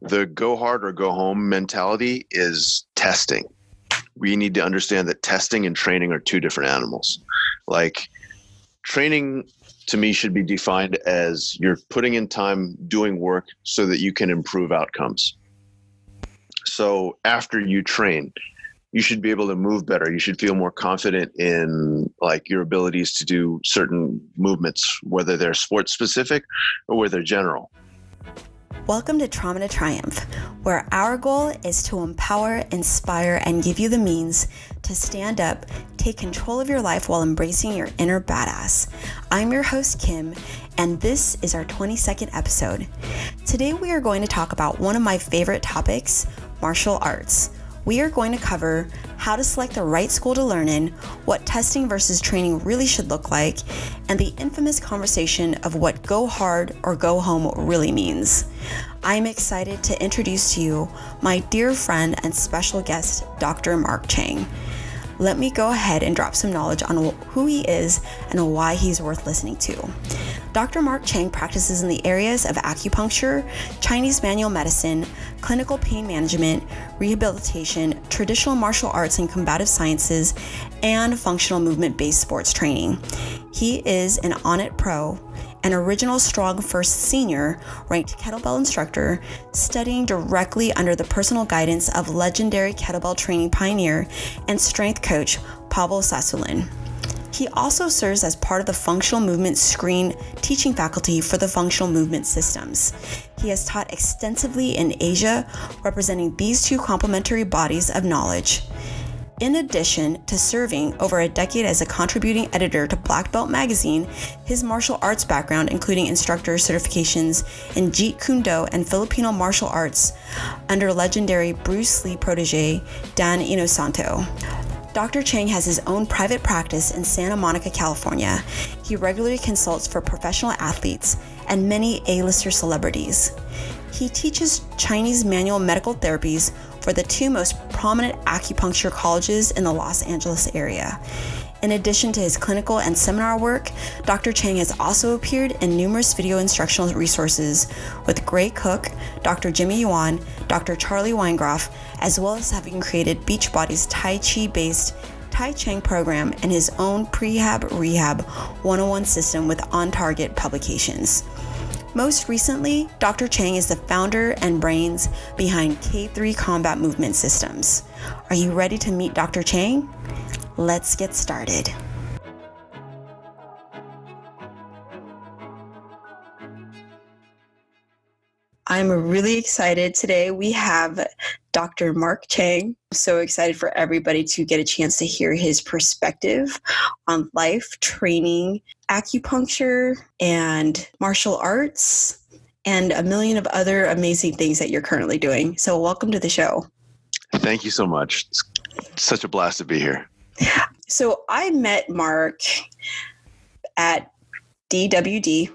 The go hard or go home mentality is testing. We need to understand that testing and training are two different animals. Like, training to me should be defined as you're putting in time doing work so that you can improve outcomes. So after you train, you should be able to move better. You should feel more confident in like your abilities to do certain movements, whether they're sports specific or whether they're general. Welcome to Trauma to Triumph, where our goal is to empower, inspire, and give you the means to stand up, take control of your life while embracing your inner badass. I'm your host, Kim, and this is our 22nd episode. Today we are going to talk about one of my favorite topics, martial arts. We are going to cover how to select the right school to learn in, what testing versus training really should look like, and the infamous conversation of what go hard or go home really means. I'm excited to introduce to you my dear friend and special guest, Dr. Mark Cheng. Let me go ahead and drop some knowledge on who he is and why he's worth listening to. Dr. Mark Cheng practices in the areas of acupuncture, Chinese manual medicine, clinical pain management, rehabilitation, traditional martial arts and combative sciences, and functional movement-based sports training. He is an On-It Pro, an original Strong First senior, ranked kettlebell instructor, studying directly under the personal guidance of legendary kettlebell training pioneer and strength coach Pavel Sasulin. He also serves as part of the Functional Movement Screen teaching faculty for the Functional Movement Systems. He has taught extensively in Asia, representing these two complementary bodies of knowledge. In addition to serving over a decade as a contributing editor to Black Belt magazine, his martial arts background, including instructor certifications in Jeet Kune Do and Filipino martial arts under legendary Bruce Lee protege Dan Inosanto. Dr. Cheng has his own private practice in Santa Monica, California. He regularly consults for professional athletes and many A-lister celebrities. He teaches Chinese manual medical therapies for the two most prominent acupuncture colleges in the Los Angeles area. In addition to his clinical and seminar work, Dr. Cheng has also appeared in numerous video instructional resources with Gray Cook, Dr. Jimmy Yuan, Dr. Charlie Weingroff, as well as having created Beachbody's Tai Chi-based Tai Cheng program and his own Prehab Rehab 101 system with On Target publications. Most recently, Dr. Cheng is the founder and brains behind K3 Combat Movement Systems. Are you ready to meet Dr. Cheng? Let's get started. I'm really excited. Today we have Dr. Mark Cheng. So excited for everybody to get a chance to hear his perspective on life, training, acupuncture, and martial arts, and a million of other amazing things that you're currently doing. So welcome to the show. Thank you so much. It's such a blast to be here. So I met Mark at DWD,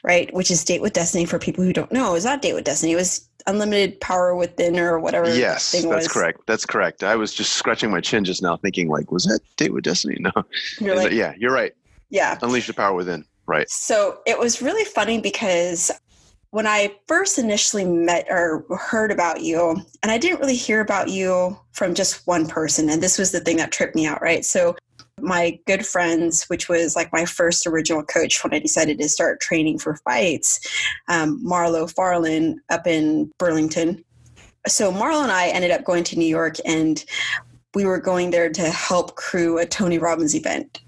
right? Which is Date with Destiny for people who don't know. It was not Date with Destiny. It was Unlimited Power Within or whatever. Yes, that's correct. That's correct. I was just scratching my chin just now thinking like, was that Date with Destiny? No. You're like, yeah, you're right. Yeah. Unleash the Power Within. Right. So it was really funny because when I first initially met or heard about you, and I didn't really hear about you from just one person, and this was the thing that tripped me out, right? So my good friends, which was like my first original coach when I decided to start training for fights, Marlo Farland up in Burlington. So Marlo and I ended up going to New York, and we were going there to help crew a Tony Robbins event.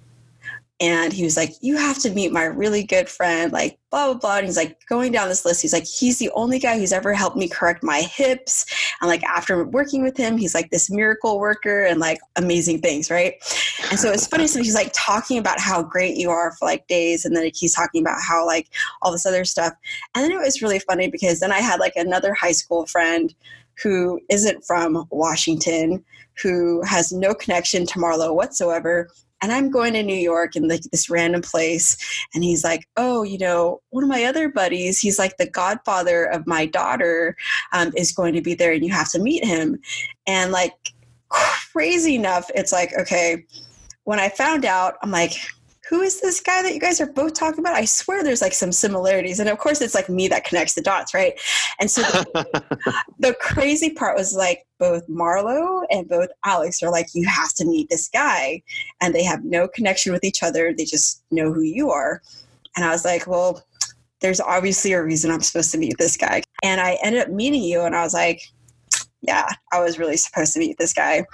And he was like, you have to meet my really good friend, like blah, blah, blah. And he's like going down this list. He's like, he's the only guy who's ever helped me correct my hips. And like, after working with him, he's like this miracle worker and like amazing things. Right. And so it's funny. So he's like talking about how great you are for like days. And then he's talking about how like all this other stuff. And then it was really funny because then I had like another high school friend who isn't from Washington, who has no connection to Marlo whatsoever. And I'm going to New York in like this random place. And he's like, oh, you know, one of my other buddies, he's like the godfather of my daughter is going to be there and you have to meet him. And like crazy enough, it's like, okay, when I found out, I'm like, who is this guy that you guys are both talking about? I swear there's like some similarities. And of course it's like me that connects the dots, right? And so the crazy part was like both Marlo and both Alex are like, you have to meet this guy. And they have no connection with each other. They just know who you are. And I was like, well, there's obviously a reason I'm supposed to meet this guy. And I ended up meeting you and I was like, yeah, I was really supposed to meet this guy.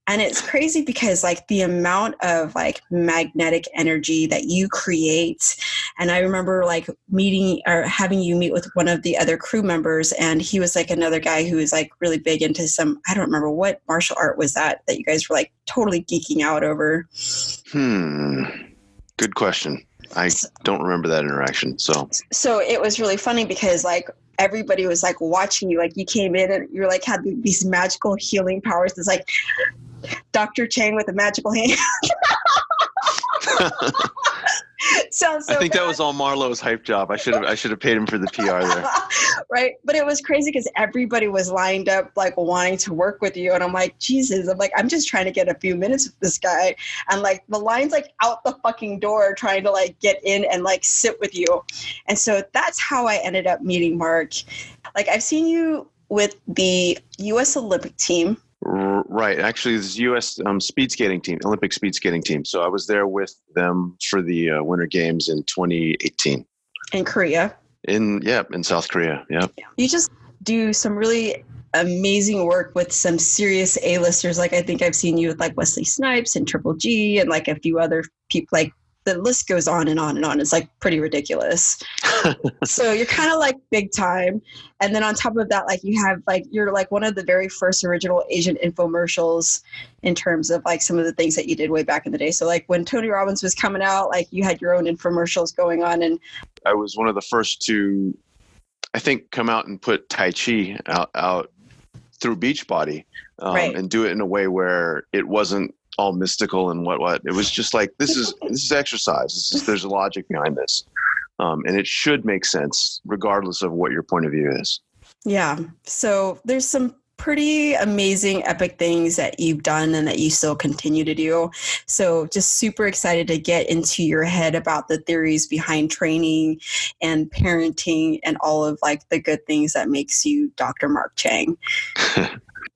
And it's crazy because like the amount of like magnetic energy that you create. And I remember like meeting or having you meet with one of the other crew members. And he was like another guy who was like really big into some, I don't remember what martial art was that you guys were like totally geeking out over. Good question. I don't remember that interaction. So it was really funny because like everybody was like watching you, like you came in and you're like had these magical healing powers. It's like Dr. Cheng with a magical hand. Sounds so I think bad. that was all Marlo's hype job. I should have paid him for the PR there. Right. But it was crazy because everybody was lined up like wanting to work with you. And I'm like, Jesus, I'm just trying to get a few minutes with this guy. And like the line's like out the fucking door trying to like get in and like sit with you. And so that's how I ended up meeting Mark. Like I've seen you with the US Olympic team. Right. Actually, this U.S. Speed skating team, Olympic speed skating team. So I was there with them for the Winter Games in 2018. In Korea. In South Korea. Yeah. You just do some really amazing work with some serious A-listers. Like I think I've seen you with like Wesley Snipes and Triple G and like a few other people. Like the list goes on and on and on. It's like pretty ridiculous. So you're kind of like big time. And then on top of that, like you're like one of the very first original Asian infomercials in terms of like some of the things that you did way back in the day. So like when Tony Robbins was coming out, like you had your own infomercials going on. And I was one of the first to, I think, come out and put Tai Chi out through Beachbody right. And do it in a way where it wasn't all mystical and what. It was just like, this is exercise. There's a logic behind this. And it should make sense regardless of what your point of view is. Yeah. So there's some pretty amazing, epic things that you've done and that you still continue to do. So just super excited to get into your head about the theories behind training and parenting and all of like the good things that makes you Dr. Mark Cheng.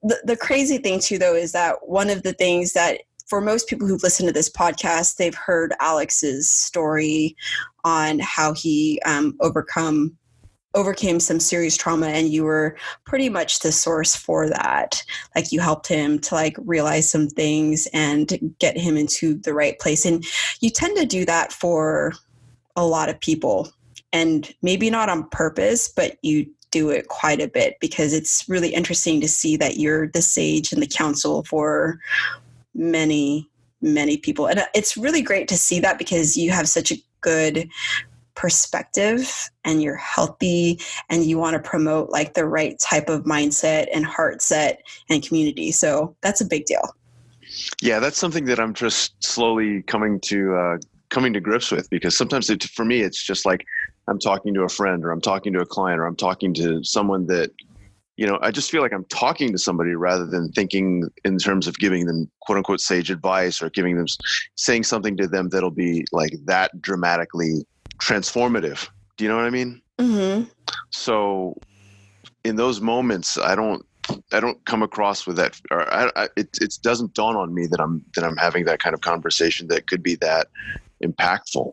The crazy thing too, though, is that one of the things that for most people who've listened to this podcast, they've heard Alex's story on how he overcame some serious trauma, and you were pretty much the source for that. Like you helped him to like realize some things and get him into the right place. And you tend to do that for a lot of people, and maybe not on purpose, but you do it quite a bit because it's really interesting to see that you're the sage and the counsel for many, many people. And it's really great to see that because you have such a good perspective and you're healthy and you want to promote like the right type of mindset and heart set and community. So that's a big deal. Yeah, that's something that I'm just slowly coming to grips with, because sometimes for me, it's just like I'm talking to a friend or I'm talking to a client or I'm talking to someone that, I just feel like I'm talking to somebody rather than thinking in terms of giving them quote unquote sage advice or saying something to them that'll be like that dramatically transformative. Do you know what I mean? Mm-hmm. So in those moments, I don't come across with that, or it doesn't dawn on me that I'm having that kind of conversation that could be that impactful,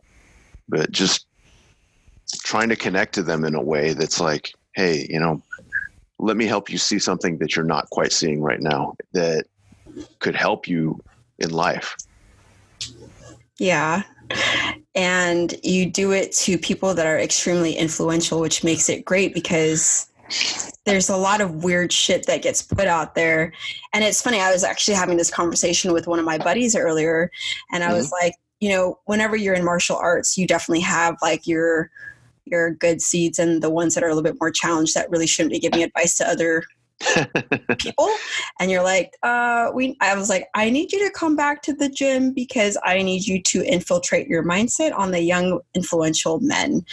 but just trying to connect to them in a way that's like, hey, let me help you see something that you're not quite seeing right now that could help you in life. Yeah. And you do it to people that are extremely influential, which makes it great because there's a lot of weird shit that gets put out there. And it's funny, I was actually having this conversation with one of my buddies earlier, and I was like, whenever you're in martial arts, you definitely have like your good seeds and the ones that are a little bit more challenged that really shouldn't be giving advice to other people. And you're like, I was like, I need you to come back to the gym because I need you to infiltrate your mindset on the young, influential men.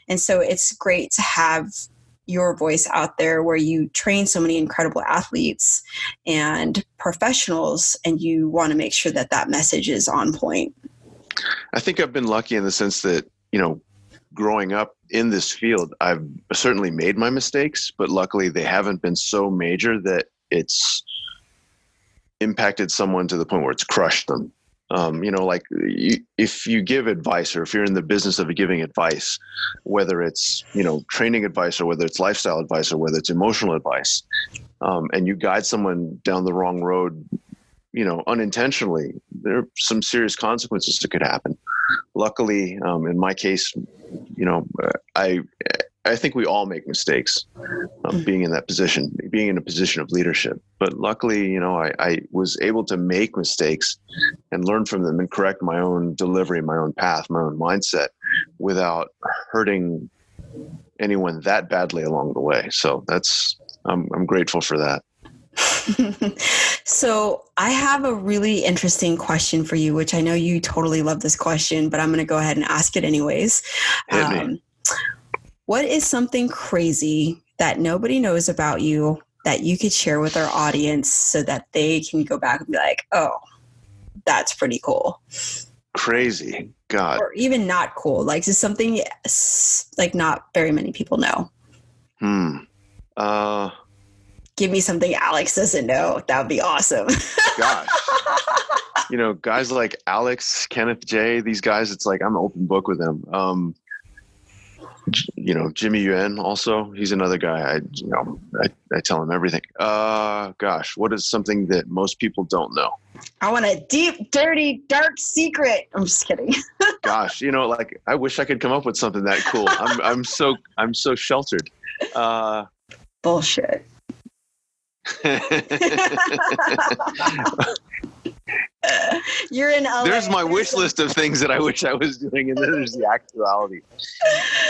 And so it's great to have your voice out there where you train so many incredible athletes and professionals, and you want to make sure that that message is on point. I think I've been lucky in the sense that, growing up in this field, I've certainly made my mistakes, but luckily they haven't been so major that it's impacted someone to the point where it's crushed them. If you give advice, or if you're in the business of giving advice, whether it's, training advice, or whether it's lifestyle advice, or whether it's emotional advice, and you guide someone down the wrong road, unintentionally, there are some serious consequences that could happen. Luckily, in my case, I think we all make mistakes, being in that position, being in a position of leadership. But luckily, I was able to make mistakes and learn from them and correct my own delivery, my own path, my own mindset, without hurting anyone that badly along the way. So I'm grateful for that. So I have a really interesting question for you, which I know you totally love this question, but I'm going to go ahead and ask it anyways. Hit me. What is something crazy that nobody knows about you that you could share with our audience so that they can go back and be like, oh, that's pretty cool? Crazy. God. Or even not cool. Like, just something like not very many people know. Give me something Alex doesn't know. That would be awesome. Gosh. Guys like Alex, Kenneth J, these guys, it's like I'm an open book with them. Jimmy Yuan also, he's another guy. I tell him everything. Gosh, what is something that most people don't know? I want a deep, dirty, dark secret. I'm just kidding. Gosh, I wish I could come up with something that cool. I'm so sheltered. Bullshit. You're in LA. There's my wish list of things that I wish I was doing, and then there's the actuality.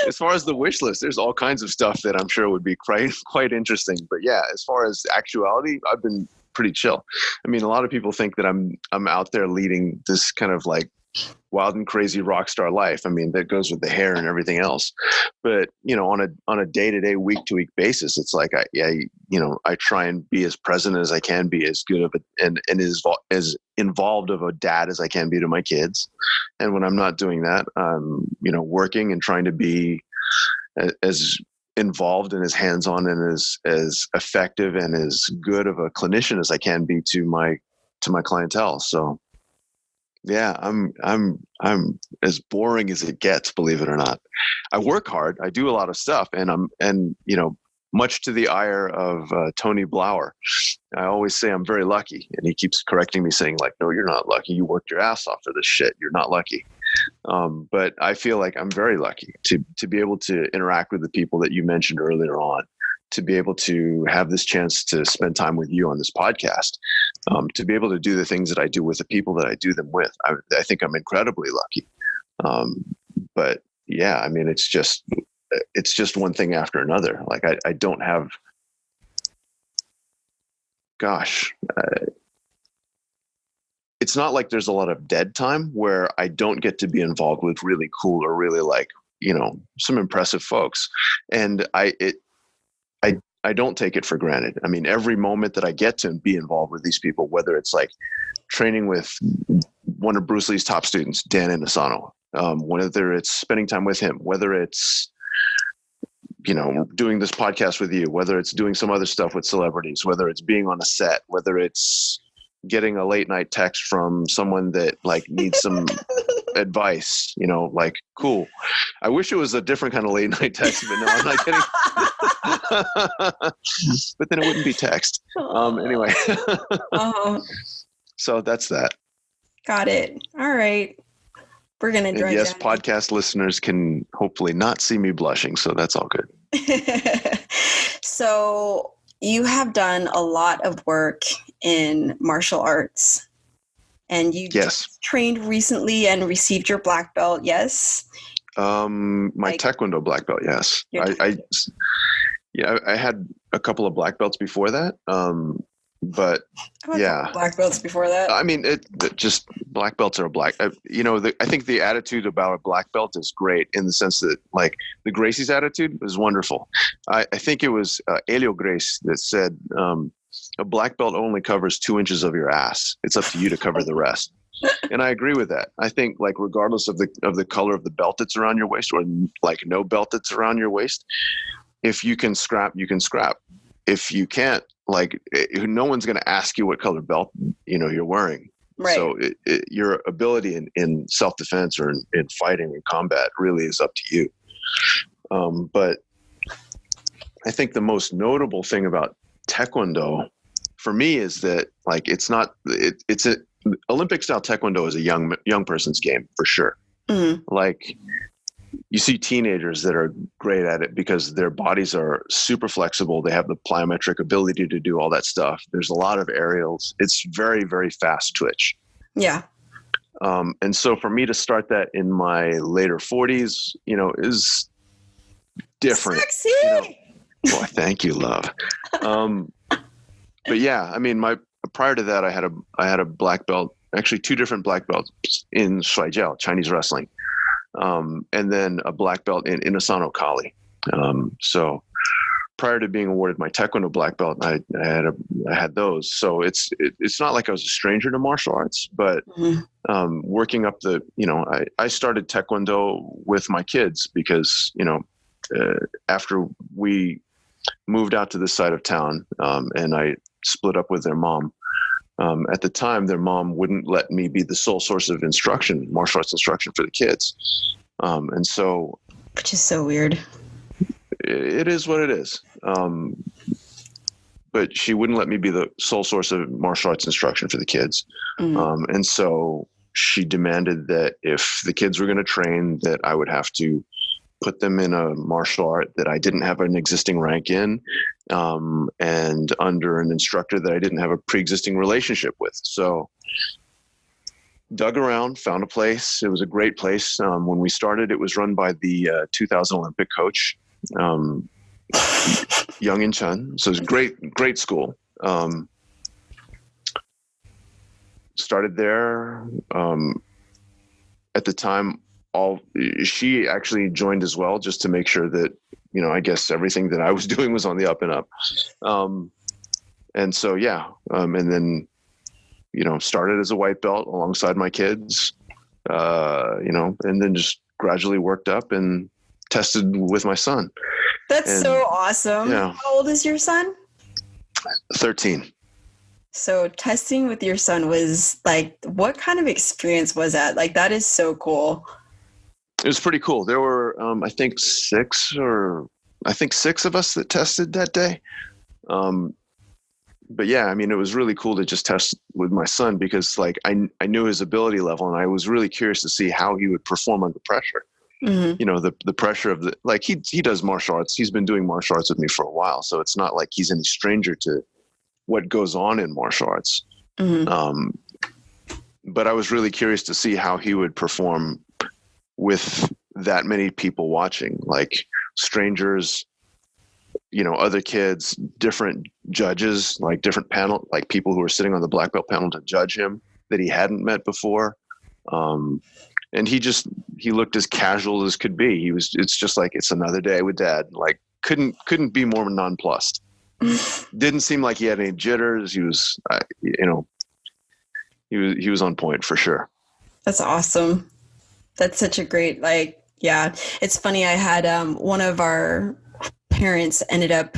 As far as the wish list, there's all kinds of stuff that I'm sure would be quite interesting. But yeah, as far as actuality, I've been pretty chill. I mean, a lot of people think that I'm out there leading this kind of like wild and crazy rock star life. I mean, that goes with the hair and everything else. But, on a day-to-day, week-to-week basis, it's like, I try and be as present as I can be, as good of and as involved of a dad as I can be to my kids. And when I'm not doing that, I'm, working and trying to be as involved and as hands-on and as effective and as good of a clinician as I can be to my clientele. So yeah, I'm as boring as it gets, believe it or not. I work hard. I do a lot of stuff, and much to the ire of Tony Blauer, I always say I'm very lucky, and he keeps correcting me, saying like, "No, you're not lucky. You worked your ass off for this shit. You're not lucky." But I feel like I'm very lucky to be able to interact with the people that you mentioned earlier on, to be able to have this chance to spend time with you on this podcast, to be able to do the things that I do with the people that I do them with. I think I'm incredibly lucky. But yeah, I mean, it's just one thing after another. Like I don't have, it's not like there's a lot of dead time where I don't get to be involved with really cool or really like, some impressive folks. And I don't take it for granted. I mean, every moment that I get to be involved with these people, whether it's like training with one of Bruce Lee's top students, Dan Inosanto, whether it's spending time with him, whether it's, doing this podcast with you, whether it's doing some other stuff with celebrities, whether it's being on a set, whether it's getting a late night text from someone that like needs some advice, like, cool. I wish it was a different kind of late night text, but no, I'm not kidding. But then it wouldn't be text. Anyway. So that's that. Got it. All right. We're going to drive yes, down. podcast listeners can hopefully not see me blushing, so that's all good. So you have done a lot of work in martial arts, and you just trained recently and received your black belt. Yes. My Taekwondo black belt. Yes. I had a couple of black belts before that. But yeah, black belts before that. I mean, it just black belts are black. I think the attitude about a black belt is great in the sense that like the Gracie's attitude was wonderful. I think it was Helio Gracie that said, a black belt only covers 2 inches of your ass. It's up to you to cover the rest. And I agree with that. I think like regardless of the color of the belt that's around your waist, or like no belt that's around your waist, if you can scrap, you can scrap. If you can't, like no one's going to ask you what color belt you're wearing. Right. So your ability in self-defense or in fighting and combat really is up to you. But I think the most notable thing about Taekwondo for me is that like it's a Olympic style Taekwondo is a young person's game for sure. Mm-hmm. Like you see teenagers that are great at it because their bodies are super flexible. They have the plyometric ability to do all that stuff. There's a lot of aerials. It's very, very fast twitch. Yeah. And so for me to start that in my later 40s, is different. Sexy. Well, thank you, love. But yeah, I mean, prior to that, I had a black belt, actually 2 different black belts in Shuai Jiao, Chinese wrestling. And then a black belt in Inasano Kali. So prior to being awarded my Taekwondo black belt, I had those. So it's not like I was a stranger to martial arts, but working up I started Taekwondo with my kids because, after we moved out to this side of town, and I split up with their mom. At the time, their mom wouldn't let me be the sole source of martial arts instruction for the kids. And so, which is so weird. It is what it is. But she wouldn't let me be the sole source of martial arts instruction for the kids. Mm-hmm. And so she demanded that if the kids were going to train, that I would have to put them in a martial art that I didn't have an existing rank in, and under an instructor that I didn't have a pre-existing relationship with. So dug around, found a place. It was a great place. When we started, it was run by the 2000 Olympic coach, Young In Chun. So it was great school. Started there. At the time, she actually joined as well, just to make sure that, I guess everything that I was doing was on the up and up. And so, yeah. And then, started as a white belt alongside my kids, and then just gradually worked up and tested with my son. That's so awesome. Yeah. How old is your son? 13. So testing with your son was like, what kind of experience was that? Like, that is so cool. It was pretty cool. There were, I think 6 of us that tested that day. But yeah, I mean, it was really cool to just test with my son because like I knew his ability level and I was really curious to see how he would perform under pressure. Mm-hmm. The pressure of he does martial arts. He's been doing martial arts with me for a while. So it's not like he's any stranger to what goes on in martial arts. Mm-hmm. But I was really curious to see how he would perform with that many people watching, like strangers, other kids, different judges, like different panel, like people who were sitting on the black belt panel to judge him that he hadn't met before. And he looked as casual as could be. It's just like, it's another day with dad. Like couldn't be more nonplussed. Didn't seem like he had any jitters. He was, he was on point for sure. That's awesome. That's such a great, yeah. It's funny. I had one of our parents ended up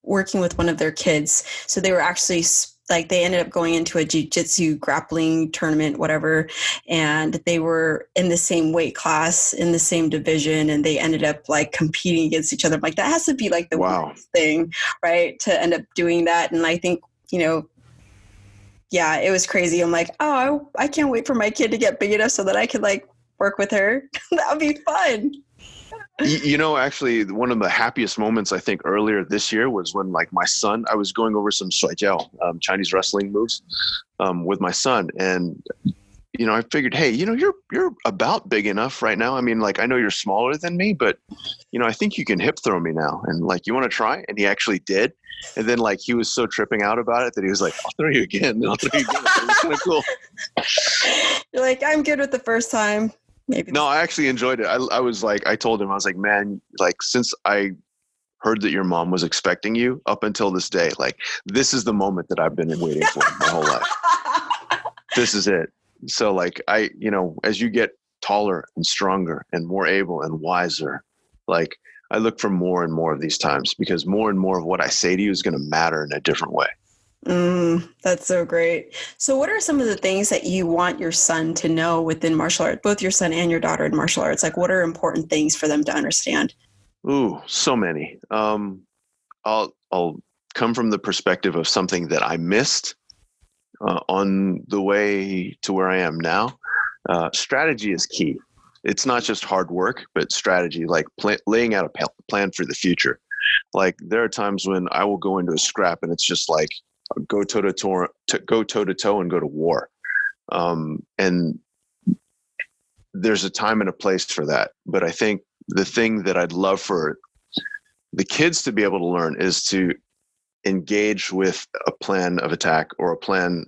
working with one of their kids. So they were actually they ended up going into a jiu-jitsu grappling tournament, whatever. And they were in the same weight class, in the same division. And they ended up competing against each other. Like that has to be the weirdest thing, right? To end up doing that. And I think, yeah, it was crazy. I'm like, oh, I can't wait for my kid to get big enough so that I could work with her. That would be fun. Actually, one of the happiest moments I think earlier this year was when my son, I was going over some Shuai Jiao, Chinese wrestling moves, with my son. And, I figured, hey, you're about big enough right now. I mean, I know you're smaller than me, but, I think you can hip throw me now. And you want to try? And he actually did. And then he was so tripping out about it that he was like, I'll throw you again. I'll throw you again. It was kind of cool. You're like, I'm good with the first time. Maybe. No, I actually enjoyed it. I told him, I was like, man, since I heard that your mom was expecting you up until this day, this is the moment that I've been waiting for my whole life. this is it. So like as you get taller and stronger and more able and wiser, like I look for more and more of these times, because more and more of what I say to you is going to matter in a different way. That's so great. So what are some of the things that you want your son to know within martial arts, both your son and your daughter in martial arts? Like, what are important things for them to understand? Ooh, so many. I'll come from the perspective of something that I missed on the way to where I am now. Strategy is key. It's not just hard work, but strategy, like laying out a plan for the future. Like there are times when I will go into a scrap and it's just like go toe to toe and go to war. And there's a time and a place for that. But I think the thing that I'd love for the kids to be able to learn is to engage with a plan of attack, or a plan,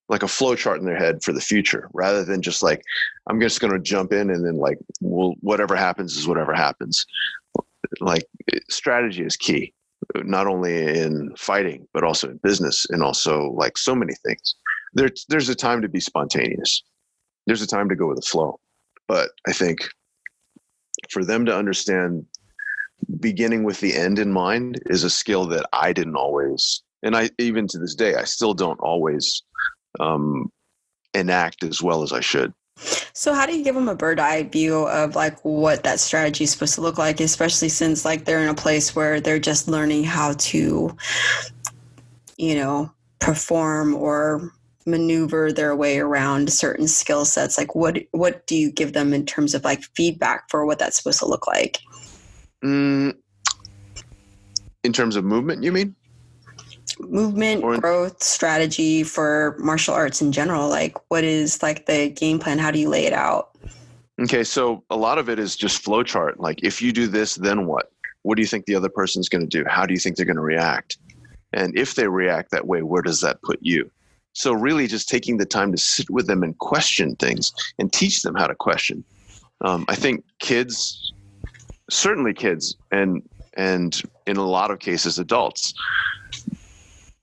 like a flow chart in their head for the future, rather than just like, I'm just going to jump in and then like, well, whatever happens is whatever happens. Like strategy is key, not only in fighting, but also in business, and also like so many things. There's a time to be spontaneous. There's a time to go with the flow. But I think for them to understand beginning with the end in mind is a skill that I didn't always, and I, even to this day, I still don't always enact as well as I should. So how do you give them a bird eye view of like what that strategy is supposed to look like, especially since like they're in a place where they're just learning how to, perform or maneuver their way around certain skill sets? Like what do you give them in terms of like feedback for what that's supposed to look like? In terms of movement, you mean? Movement, growth, strategy for martial arts in general. Like what is like the game plan? How do you lay it out? Okay, so a lot of it is just flow chart. Like if you do this, then what? What do you think the other person's going to do? How do you think they're going to react? And if they react that way, where does that put you? So really just taking the time to sit with them and question things and teach them how to question. I think kids, certainly kids, and in a lot of cases adults,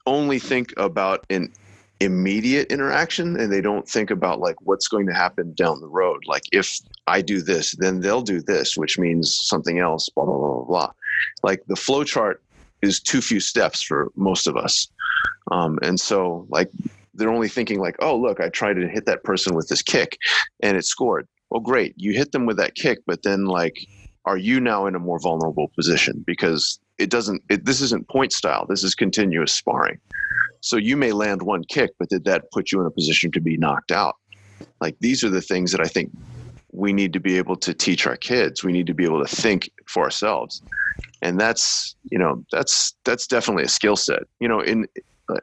only think about an immediate interaction, and they don't think about like what's going to happen down the road. Like if I do this, then they'll do this, which means something else, blah, blah, blah, blah. Like the flow chart is too few steps for most of us. And so like they're only thinking like, oh, look, I tried to hit that person with this kick and it scored. Well, great. You hit them with that kick, but then like, are you now in a more vulnerable position? Because this isn't point style. This is continuous sparring. So you may land one kick, but did that put you in a position to be knocked out? Like these are the things that I think we need to be able to teach our kids. We need to be able to think for ourselves. And that's definitely a skill set. In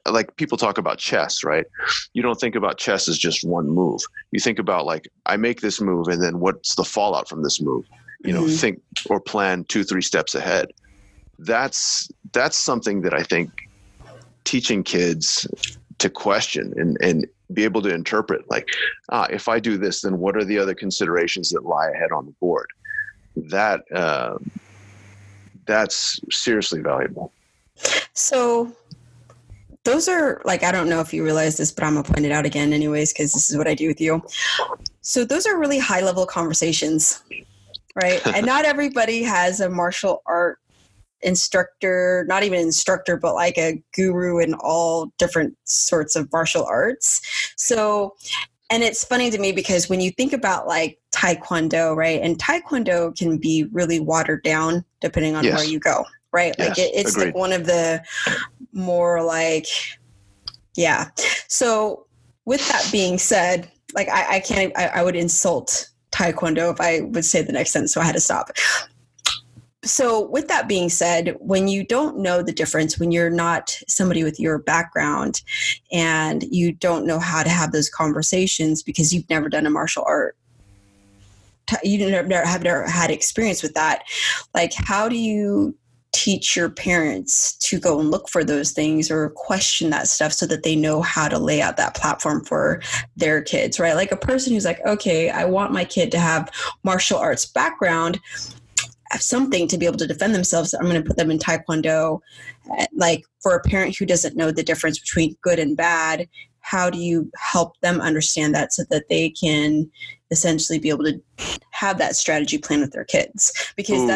like people talk about chess, right? You don't think about chess as just one move. You think about like, I make this move and then what's the fallout from this move? Think or plan 2-3 steps ahead. That's something that I think teaching kids to question and be able to interpret like, if I do this, then what are the other considerations that lie ahead on the board? That's seriously valuable. So those are like, I don't know if you realize this, but I'm going to point it out again anyways, because this is what I do with you. So those are really high level conversations, right? And not everybody has a martial art instructor, not even instructor, but like a guru in all different sorts of martial arts. So, and it's funny to me because when you think about like Taekwondo, right? And Taekwondo can be really watered down depending on where you go, right? Like it's agreed. Like one of the more like, yeah. So with that being said, like I would insult Taekwondo if I would say the next sentence, so I had to stop. So with that being said, when you don't know the difference, when you're not somebody with your background and you don't know how to have those conversations because you've never done a martial art, you have never had experience with that, like how do you teach your parents to go and look for those things or question that stuff so that they know how to lay out that platform for their kids, right? Like a person who's like, okay, I want my kid to have martial arts background, have something to be able to defend themselves. I'm going to put them in Taekwondo. Like for a parent who doesn't know the difference between good and bad, how do you help them understand that so that they can essentially be able to have that strategy plan with their kids? Because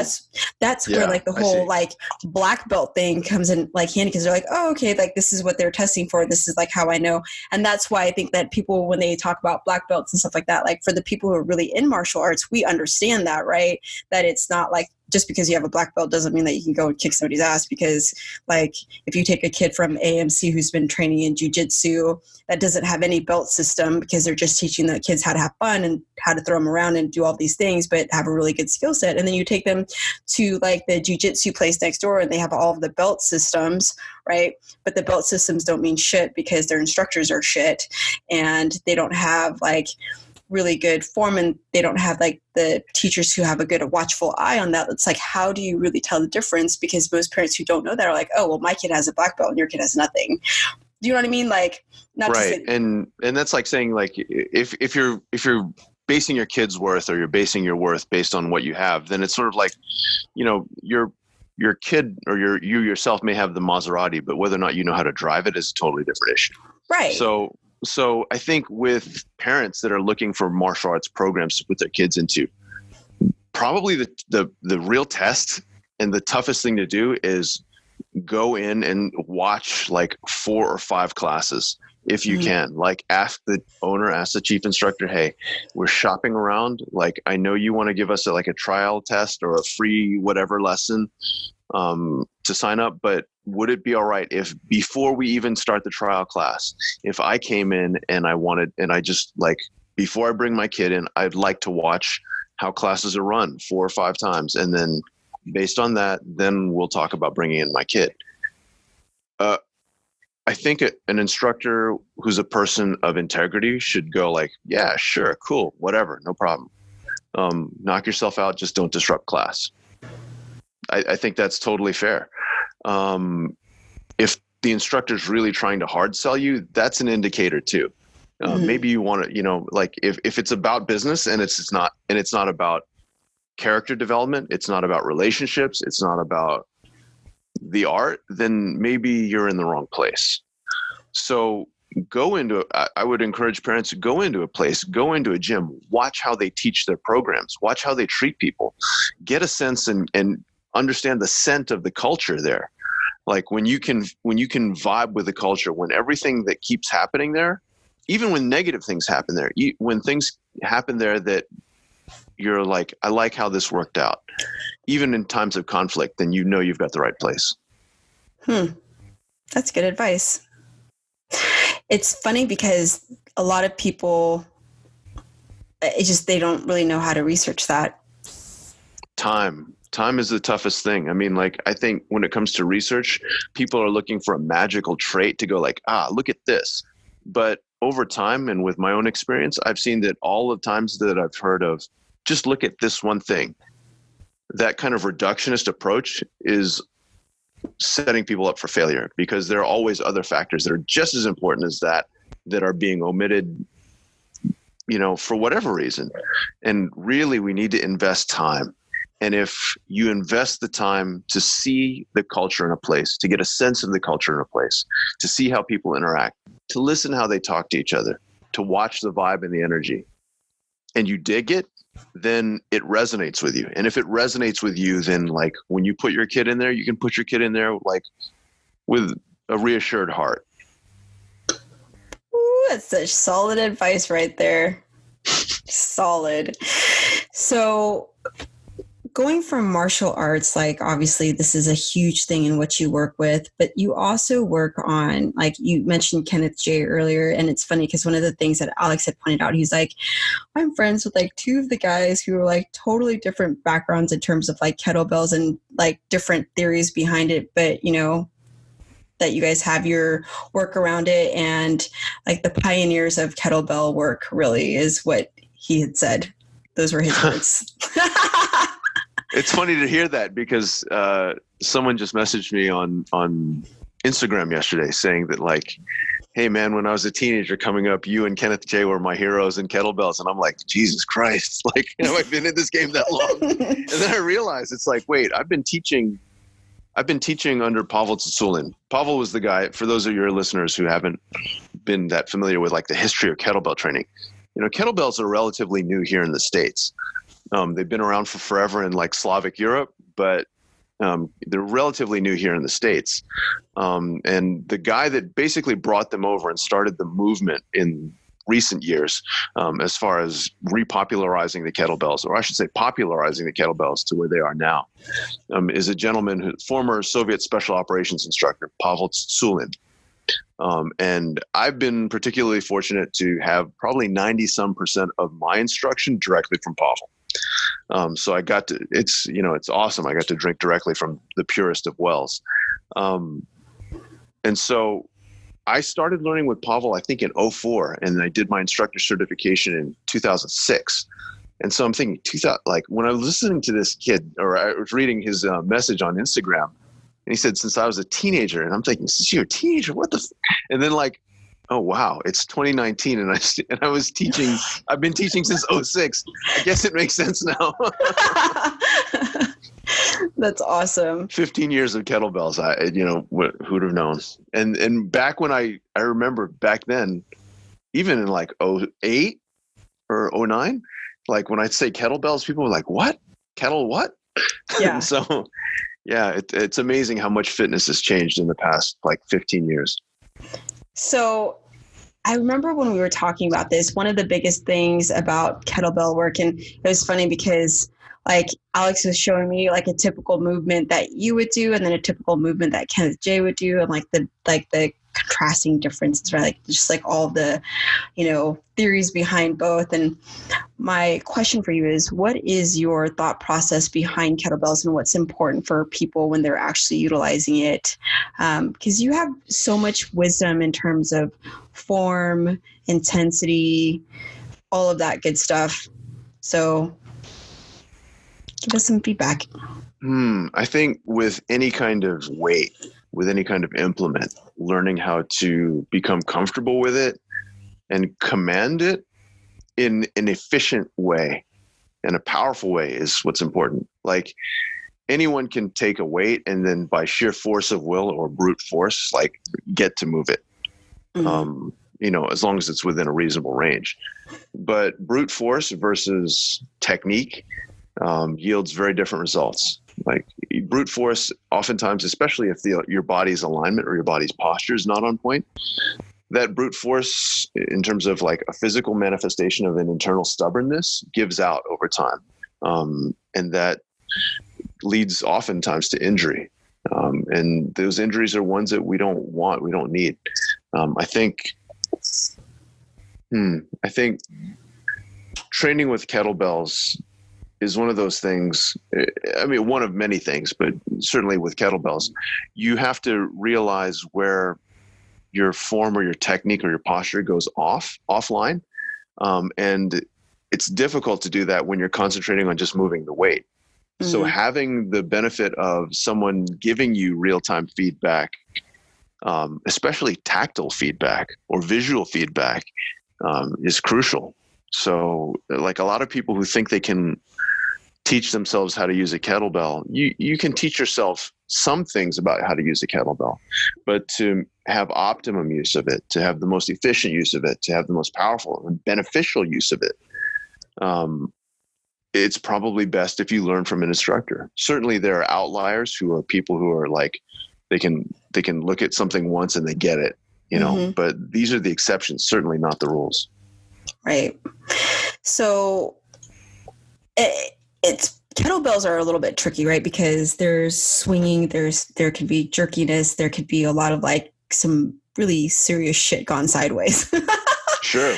that's where like the whole like black belt thing comes in like handy, because they're like, oh, okay, like this is what they're testing for. This is like how I know. And that's why I think that people, when they talk about black belts and stuff like that, like for the people who are really in martial arts, we understand that, right? That it's not like just because you have a black belt doesn't mean that you can go and kick somebody's ass. Because like if you take a kid from AMC who's been training in jiu-jitsu that doesn't have any belt system, because they're just teaching the kids how to have fun and how to throw them around and do all these things, but have a really good skill set. And then you take them to like the jiu-jitsu place next door and they have all of the belt systems, right? But the belt systems don't mean shit because their instructors are shit and they don't have like really good form, and they don't have like the teachers who have a good watchful eye on that. It's like, how do you really tell the difference? Because most parents who don't know that are like, oh, well, my kid has a black belt and your kid has nothing. Do you know what I mean? Like, not right. And that's like saying like, if you're basing your kid's worth, or you're basing your worth based on what you have, then it's sort of like, you know, your kid or you yourself may have the Maserati, but whether or not you know how to drive it is a totally different issue. Right. So I think with parents that are looking for martial arts programs to put their kids into, probably the real test and the toughest thing to do is go in and watch like 4 or 5 classes if you can. Like ask the owner, ask the chief instructor, hey, we're shopping around. Like, I know you want to give us a trial test or a free whatever lesson to sign up, but would it be all right if before we even start the trial class, if I came in and I just like, before I bring my kid in, I'd like to watch how classes are run 4 or 5 times. And then based on that, then we'll talk about bringing in my kid. I think an instructor who's a person of integrity should go like, yeah, sure, cool, whatever, no problem. Knock yourself out, just don't disrupt class. I think that's totally fair. If the instructor's really trying to hard sell you, that's an indicator too. Maybe you want to, like if it's about business and it's not about character development, it's not about relationships, it's not about the art, then maybe you're in the wrong place. So I would encourage parents to go into a place, go into a gym, watch how they teach their programs, watch how they treat people, get a sense and understand the scent of the culture there. Like when you can vibe with the culture, when everything that keeps happening there, even when negative things happen there, when things happen there that you're like, I like how this worked out, even in times of conflict, then you've got the right place. That's good advice. It's funny because a lot of people, they don't really know how to research that. Time is the toughest thing. I mean, like, I think when it comes to research, people are looking for a magical trait to go like, look at this. But over time and with my own experience, I've seen that all the times that I've heard of, just look at this one thing, that kind of reductionist approach is setting people up for failure, because there are always other factors that are just as important as that are being omitted, for whatever reason. And really, we need to invest time. And if you invest the time to see the culture in a place, to get a sense of the culture in a place, to see how people interact, to listen how they talk to each other, to watch the vibe and the energy, and you dig it, then it resonates with you. And if it resonates with you, then like when you put your kid in there, you can put your kid in there like with a reassured heart. Ooh, that's such solid advice right there. Solid. So going from martial arts, like obviously this is a huge thing in what you work with, but you also work on, like you mentioned Kenneth J earlier. And it's funny because one of the things that Alex had pointed out, he's like, I'm friends with like 2 of the guys who are like totally different backgrounds in terms of like kettlebells and like different theories behind it. But that you guys have your work around it, and like the pioneers of kettlebell work really is what he had said. Those were his words. It's funny to hear that because someone just messaged me on Instagram yesterday saying that like, hey man, when I was a teenager coming up, you and Kenneth J were my heroes in kettlebells. And I'm like, Jesus Christ, like, have I been in this game that long? And then I realized it's like, wait, I've been teaching I've been teaching under Pavel Tsulin. Pavel was the guy, for those of your listeners who haven't been that familiar with like the history of kettlebell training. Kettlebells are relatively new here in the States. They've been around for forever in like Slavic Europe, but they're relatively new here in the States. And the guy that basically brought them over and started the movement in recent years, as far as repopularizing the kettlebells, or I should say popularizing the kettlebells to where they are now, is a gentleman, former Soviet special operations instructor, Pavel Tsulin. And I've been particularly fortunate to have probably 90% of my instruction directly from Pavel. So I got to, it's awesome. I got to drink directly from the purest of wells. And so I started learning with Pavel, I think in 2004, and I did my instructor certification in 2006. And so I'm thinking, when I was listening to this kid, or I was reading his message on Instagram, and he said, since I was a teenager, and I'm thinking, since you're a teenager, what the? And then oh wow, it's 2019, and I was teaching. I've been teaching since 2006. I guess it makes sense now. That's awesome. 15 years of kettlebells. Who'd have known? And back when I remember back then, even in like 2008 or 2009, like when I'd say kettlebells, people were like, "What? Kettle what?" Yeah. And so, yeah, it's amazing how much fitness has changed in the past like 15 years. So I remember when we were talking about this, one of the biggest things about kettlebell work, and it was funny because like Alex was showing me like a typical movement that you would do, and then a typical movement that Kenneth J would do, and like the contrasting differences, right? Like just like all the, theories behind both. And my question for you is, what is your thought process behind kettlebells, and what's important for people when they're actually utilizing it? Because you have so much wisdom in terms of form, intensity, all of that good stuff. So give us some feedback. I think with any kind of weight, with any kind of implement, learning how to become comfortable with it and command it in an efficient way and a powerful way is what's important. Like anyone can take a weight and then by sheer force of will or brute force, like get to move it. Mm-hmm. As long as it's within a reasonable range. But brute force versus technique yields very different results. Like brute force, oftentimes, especially if your body's alignment or your body's posture is not on point, that brute force, in terms of like a physical manifestation of an internal stubbornness, gives out over time, and that leads oftentimes to injury. And those injuries are ones that we don't want, we don't need. I think training with kettlebells is one of those things. I mean, one of many things, but certainly with kettlebells, you have to realize where your form or your technique or your posture goes offline. And it's difficult to do that when you're concentrating on just moving the weight. Mm-hmm. So having the benefit of someone giving you real-time feedback, especially tactile feedback or visual feedback, is crucial. So like a lot of people who think they can teach themselves how to use a kettlebell, you can teach yourself some things about how to use a kettlebell, but to have optimum use of it, to have the most efficient use of it, to have the most powerful and beneficial use of it, it's probably best if you learn from an instructor. Certainly there are outliers who are people who are like, they can look at something once and they get it, mm-hmm. But these are the exceptions, certainly not the rules. Right. So it's kettlebells are a little bit tricky, right? Because there's swinging, there could be jerkiness, there could be a lot of like some really serious shit gone sideways. Sure.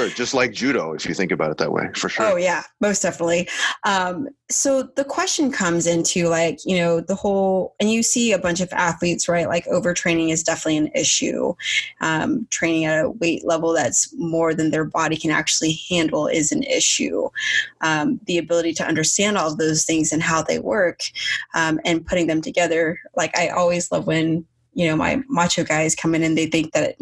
Just like judo, if you think about it that way, for sure. Oh yeah, most definitely. So the question comes into like, the whole, and you see a bunch of athletes, right? Like overtraining is definitely an issue. Training at a weight level that's more than their body can actually handle is an issue. The ability to understand all of those things and how they work, and putting them together. Like I always love when, my macho guys come in and they think that,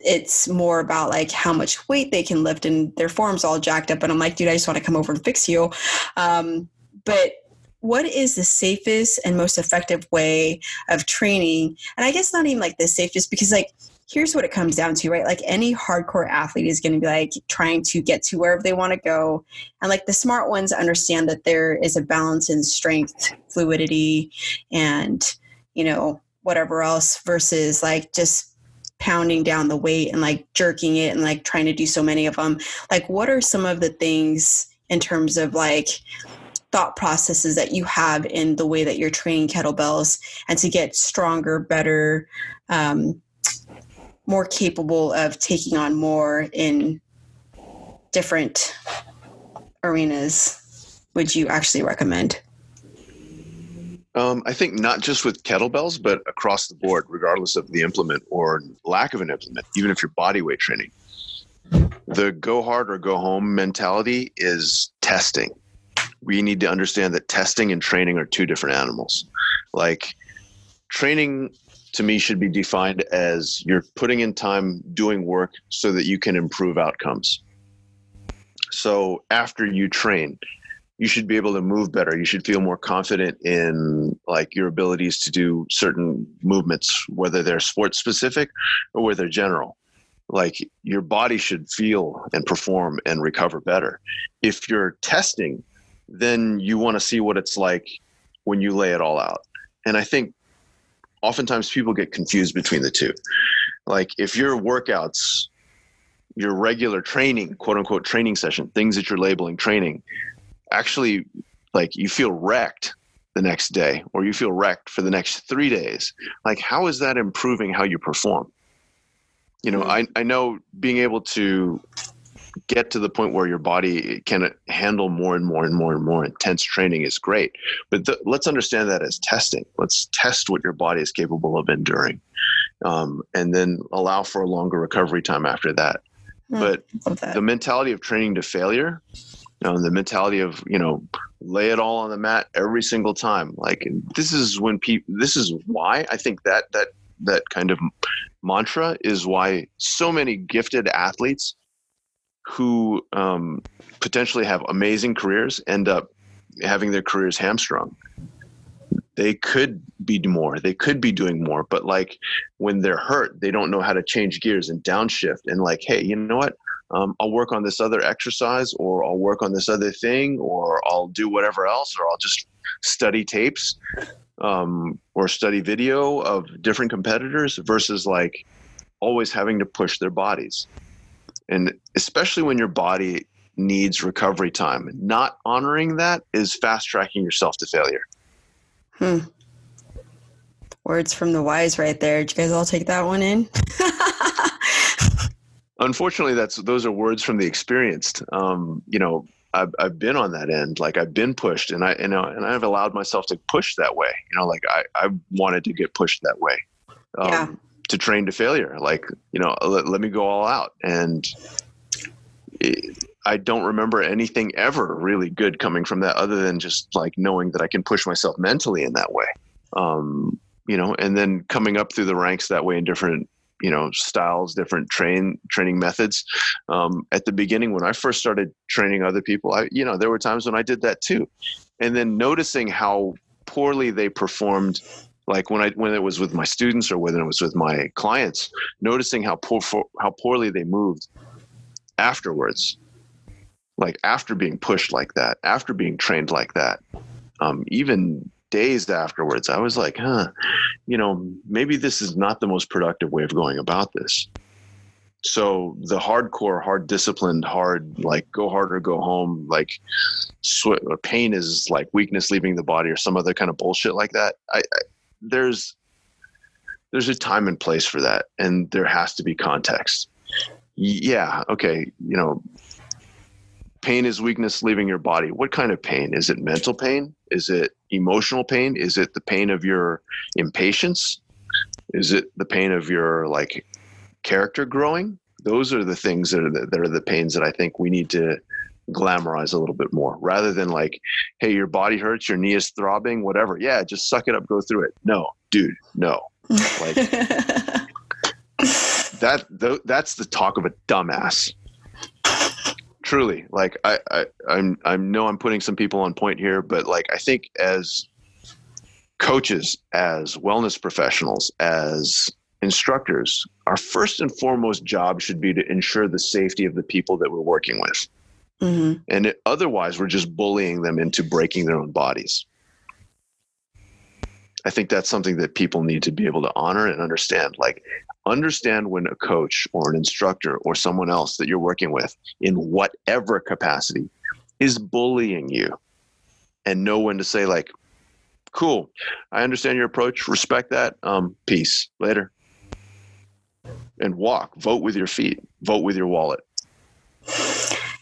it's more about like how much weight they can lift and their form's all jacked up. And I'm like, dude, I just want to come over and fix you. But what is the safest and most effective way of training? And I guess not even like the safest, because like, here's what it comes down to, right? Like any hardcore athlete is going to be like trying to get to wherever they want to go. And like the smart ones understand that there is a balance in strength, fluidity, and, you know, whatever else versus like just pounding down the weight and like jerking it and like trying to do so many of them. Like, what are some of the things in terms of like thought processes that you have in the way that you're training kettlebells and to get stronger, better, more capable of taking on more in different arenas would you actually recommend? I think not just with kettlebells, but across the board, regardless of the implement or lack of an implement, even if you're body weight training. The go hard or go home mentality is testing. We need to understand that testing and training are two different animals. Like, training to me should be defined as you're putting in time doing work so that you can improve outcomes. So after you train, you should be able to move better. You should feel more confident in like your abilities to do certain movements, whether they're sports specific or whether they're general. Like, your body should feel and perform and recover better. If you're testing, then you want to see what it's like when you lay it all out. And I think oftentimes people get confused between the two. Like, if your workouts, your regular training, quote unquote training session, things that you're labeling training, actually like you feel wrecked the next day, or you feel wrecked for the next 3 days, like how is that improving how you perform? You know, I know being able to get to the point where your body can handle more and more and more and more intense training is great. But let's understand that as testing. Let's test what your body is capable of enduring, and then allow for a longer recovery time after that. But the mentality of training to failure, the mentality of, lay it all on the mat every single time. Like, this is why I think that kind of mantra is why so many gifted athletes who potentially have amazing careers end up having their careers hamstrung. They could be more, they could be doing more, but like when they're hurt, they don't know how to change gears and downshift and like, hey, you know what? I'll work on this other exercise, or I'll work on this other thing, or I'll do whatever else, or I'll just study tapes or study video of different competitors, versus like always having to push their bodies. And especially when your body needs recovery time, not honoring that is fast tracking yourself to failure. Words from the wise right there. Did you guys all take that one in? Unfortunately, those are words from the experienced. I've been on that end. Like, I've been pushed, and I've allowed myself to push that way. Like I wanted to get pushed that way, to train to failure. Like, let me go all out. And I don't remember anything ever really good coming from that, other than just like knowing that I can push myself mentally in that way. And then coming up through the ranks that way in different, styles, different training methods. At the beginning, when I first started training other people, there were times when I did that too. And then noticing how poorly they performed, like when it was with my students or when it was with my clients, noticing how poorly they moved afterwards, like after being pushed like that, after being trained like that, even days afterwards, I was like, maybe this is not the most productive way of going about this. So the hardcore, hard disciplined, hard, like go hard or go home, like pain is like weakness leaving the body or some other kind of bullshit like that. There's a time and place for that. And there has to be context. Yeah. Okay. Pain is weakness leaving your body. What kind of pain? Is it mental pain? Is it emotional pain? Is it the pain of your impatience? Is it the pain of your like character growing? Those are the things that are the pains that I think we need to glamorize a little bit more, rather than like, hey, your body hurts, your knee is throbbing, whatever. Yeah, just suck it up, go through it. No, dude, no. Like that's the talk of a dumbass. truly. Like I know I'm putting some people on point here, but like, I think as coaches, as wellness professionals, as instructors, our first and foremost job should be to ensure the safety of the people that we're working with. Mm-hmm. And otherwise, we're just bullying them into breaking their own bodies. I think that's something that people need to be able to honor and understand. Like, understand when a coach or an instructor or someone else that you're working with in whatever capacity is bullying you, and know when to say, like, cool, I understand your approach, respect that, peace, later. And walk, vote with your feet, vote with your wallet.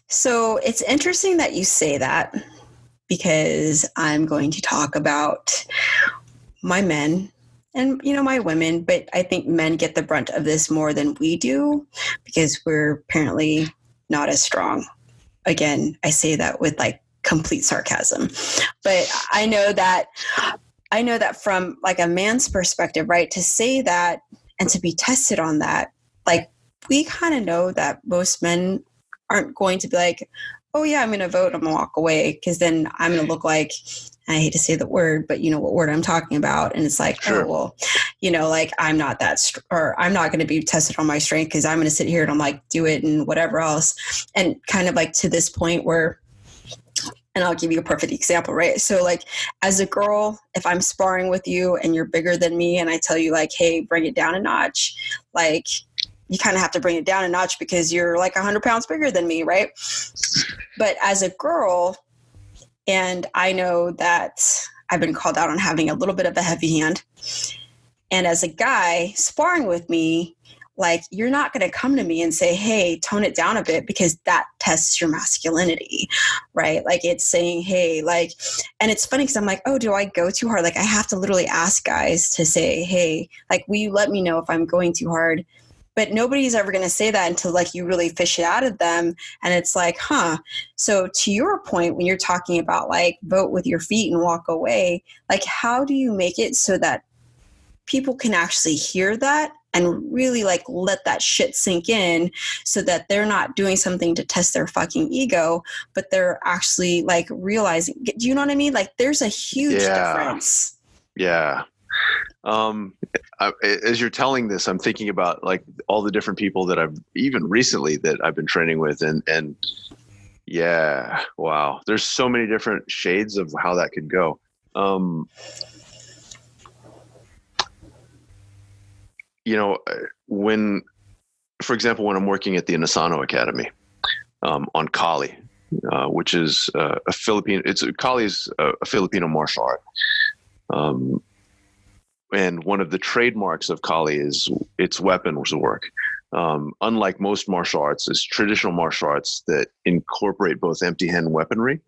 So it's interesting that you say that, because I'm going to talk about my men and, my women, but I think men get the brunt of this more than we do because we're apparently not as strong. Again, I say that with like complete sarcasm, but I know that from like a man's perspective, right? To say that and to be tested on that, like, we kind of know that most men aren't going to be like, oh yeah, I'm going to vote, I'm going to walk away, because then I'm going to look like, I hate to say the word, but you know what word I'm talking about. And it's like, sure. Oh, well, like, I'm not that, or I'm not going to be tested on my strength because I'm going to sit here and I'm like, do it and whatever else. And kind of like to this point where, and I'll give you a perfect example, right? So like, as a girl, if I'm sparring with you and you're bigger than me and I tell you like, hey, bring it down a notch, like, you kind of have to bring it down a notch because you're like 100 pounds bigger than me, right? But as a girl, and I know that I've been called out on having a little bit of a heavy hand. And as a guy sparring with me, like, you're not going to come to me and say, hey, tone it down a bit, because that tests your masculinity, right? Like, it's saying, hey, like, and it's funny because I'm like, oh, do I go too hard? Like, I have to literally ask guys to say, hey, like, will you let me know if I'm going too hard? But nobody's ever going to say that until like you really fish it out of them. And it's like, so to your point, when you're talking about like vote with your feet and walk away, like, how do you make it so that people can actually hear that and really like let that shit sink in, so that they're not doing something to test their fucking ego, but they're actually like realizing, do you know what I mean? Like, there's a huge difference. Yeah. As you're telling this, I'm thinking about like all the different people that I've been training with, and yeah, wow, there's so many different shades of how that could go. When, for example, when I'm working at the Inasano Academy, on Kali, which is Kali is a Filipino martial art. And one of the trademarks of Kali is its weapons work. Unlike most martial arts, it's traditional martial arts that incorporate both empty hand weaponry.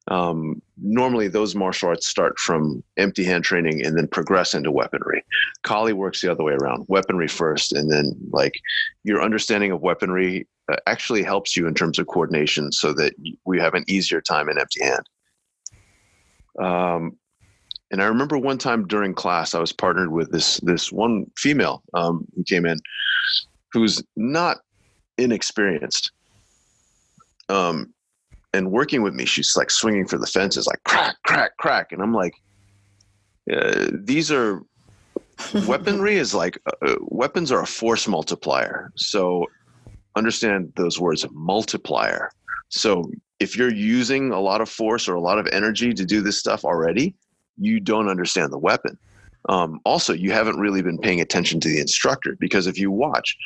Normally those martial arts start from empty hand training and then progress into weaponry. Kali works the other way around, weaponry first, and then like your understanding of weaponry actually helps you in terms of coordination, so that we have an easier time in empty hand. And I remember one time during class, I was partnered with this one female who came in, who's not inexperienced. And working with me, she's like swinging for the fences, like crack, crack, crack. And I'm like, these are weaponry is like weapons are a force multiplier. So understand those words, multiplier. So if you're using a lot of force or a lot of energy to do this stuff already, you don't understand the weapon. Also, you haven't really been paying attention to the instructor, because if you watch,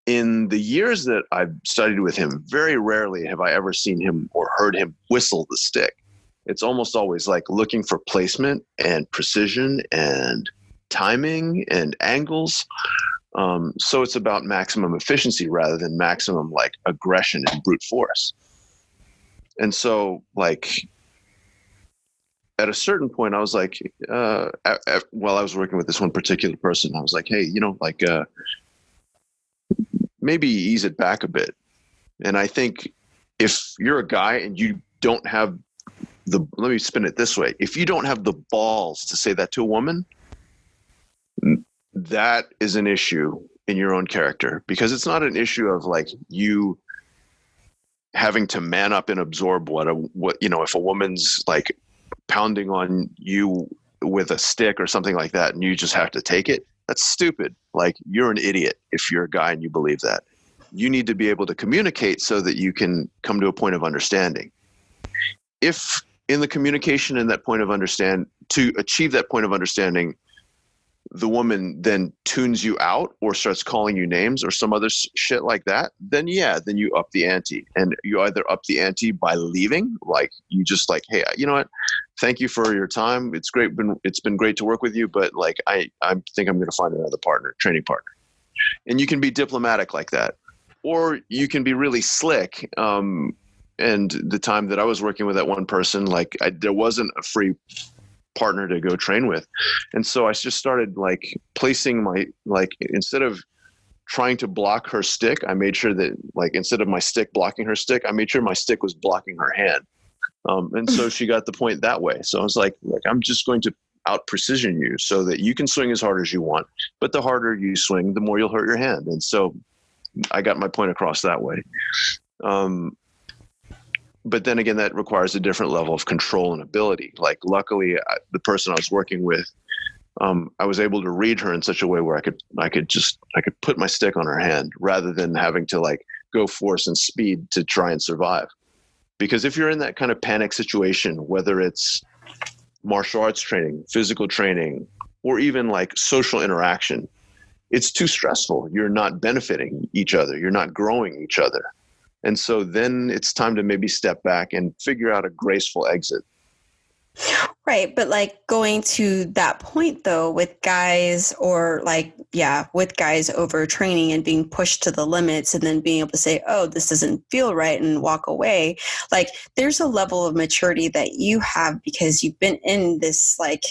in the years that I've studied with him, very rarely have I ever seen him or heard him whistle the stick. It's almost always like looking for placement and precision and timing and angles. So it's about maximum efficiency rather than maximum like aggression and brute force. And so like at a certain point, I was like, while I was working with this one particular person, I was like, hey, maybe ease it back a bit. And I think if you're a guy and you don't have let me spin it this way. If you don't have the balls to say that to a woman, that is an issue in your own character, because it's not an issue of like you having to man up and absorb what, if a woman's like pounding on you with a stick or something like that, and you just have to take it, that's stupid. Like, you're an idiot if you're a guy and you believe that. You need to be able to communicate so that you can come to a point of understanding. If in the communication and that point of understand, to achieve that point of understanding, the woman then tunes you out or starts calling you names or some other shit like that, then you up the ante. And you either up the ante by leaving, like you just like, hey, you know what? Thank you for your time. It's great. It's been great to work with you, but like, I think I'm going to find another training partner. And you can be diplomatic like that, or you can be really slick. And the time that I was working with that one person, like there wasn't a free partner to go train with. And so I just started like placing instead of trying to block her stick, I made sure that like, instead of my stick blocking her stick, I made sure my stick was blocking her hand. And so she got the point that way. So I was like, I'm just going to out precision you so that you can swing as hard as you want, but the harder you swing, the more you'll hurt your hand. And so I got my point across that way. But then again, that requires a different level of control and ability. Like, luckily, the person I was working with, I was able to read her in such a way where I could put my stick on her hand rather than having to like go force and speed to try and survive. Because if you're in that kind of panic situation, whether it's martial arts training, physical training, or even like social interaction, it's too stressful. You're not benefiting each other. You're not growing each other. And so then it's time to maybe step back and figure out a graceful exit. Right. But like, going to that point though, with guys with guys overtraining and being pushed to the limits and then being able to say, oh, this doesn't feel right, and walk away. Like, there's a level of maturity that you have because you've been in this like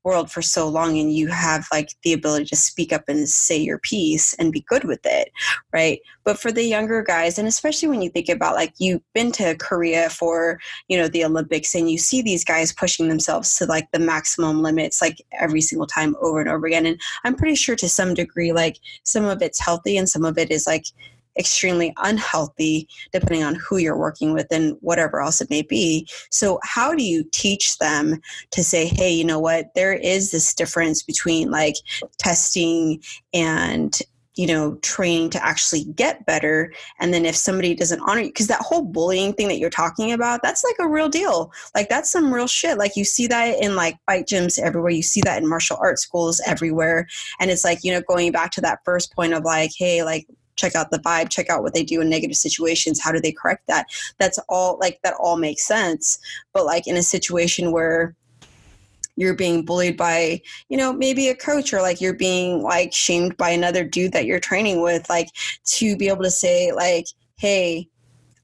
world for so long, and you have like the ability to speak up and say your piece and be good with it. Right. But for the younger guys, and especially when you think about like, you've been to Korea for, the Olympics, and you see these guys pushing themselves to like the maximum limits, like every single time over and over again. And I'm pretty sure to some degree, like some of it's healthy and some of it is like extremely unhealthy, depending on who you're working with and whatever else it may be. So how do you teach them to say, hey, you know what, there is this difference between like testing and training to actually get better. And then if somebody doesn't honor you, because that whole bullying thing that you're talking about, that's like a real deal. Like, that's some real shit. Like, you see that in like fight gyms everywhere. You see that in martial arts schools everywhere. And it's like, going back to that first point of like, hey, like, check out the vibe, check out what they do in negative situations. How do they correct that? That's all like, that all makes sense. But like, in a situation where you're being bullied by, maybe a coach, or like you're being like shamed by another dude that you're training with, like, to be able to say like, hey,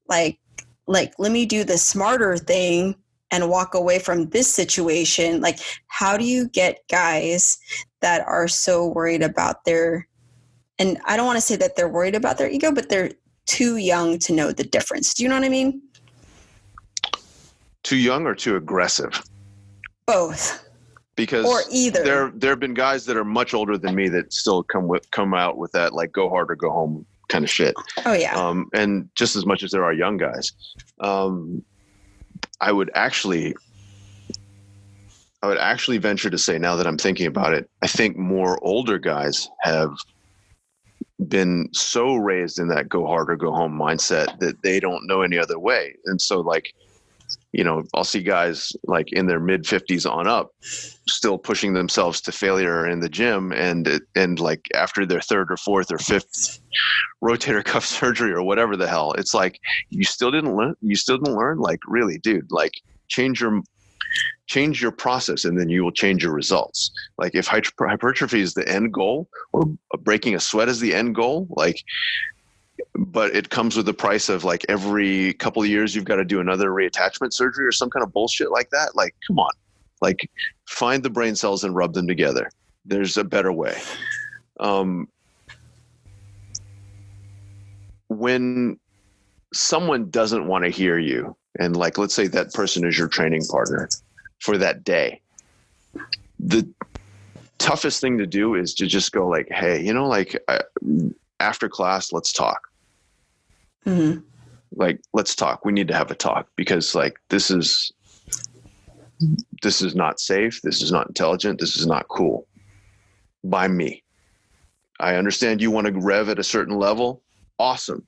like, let me do the smarter thing and walk away from this situation. Like, how do you get guys that are so worried about and I don't want to say that they're worried about their ego, but they're too young to know the difference. Do you know what I mean? Too young or too aggressive? Both. Because or either. There have been guys that are much older than me that still come out with that like go hard or go home kind of shit. Oh yeah. And just as much as there are young guys, I would actually venture to say, now that I'm thinking about it, I think more older guys have been so raised in that go hard or go home mindset that they don't know any other way. And so like, I'll see guys like in their mid 50s on up still pushing themselves to failure in the gym. And like after their third or fourth or fifth rotator cuff surgery or whatever the hell, it's like, you still didn't learn. Like, really, dude, like change your process and then you will change your results. Like, if hypertrophy is the end goal, or breaking a sweat is the end goal, like, but it comes with the price of like every couple of years you've got to do another reattachment surgery or some kind of bullshit like that. Like, come on, like, find the brain cells and rub them together. There's a better way. When someone doesn't want to hear you, and like, let's say that person is your training partner for that day, the toughest thing to do is to just go like, hey, after class, let's talk. Mm-hmm. like, let's talk. We need to have a talk because like, this is not safe. This is not intelligent. This is not cool by me. I understand you want to rev at a certain level. Awesome.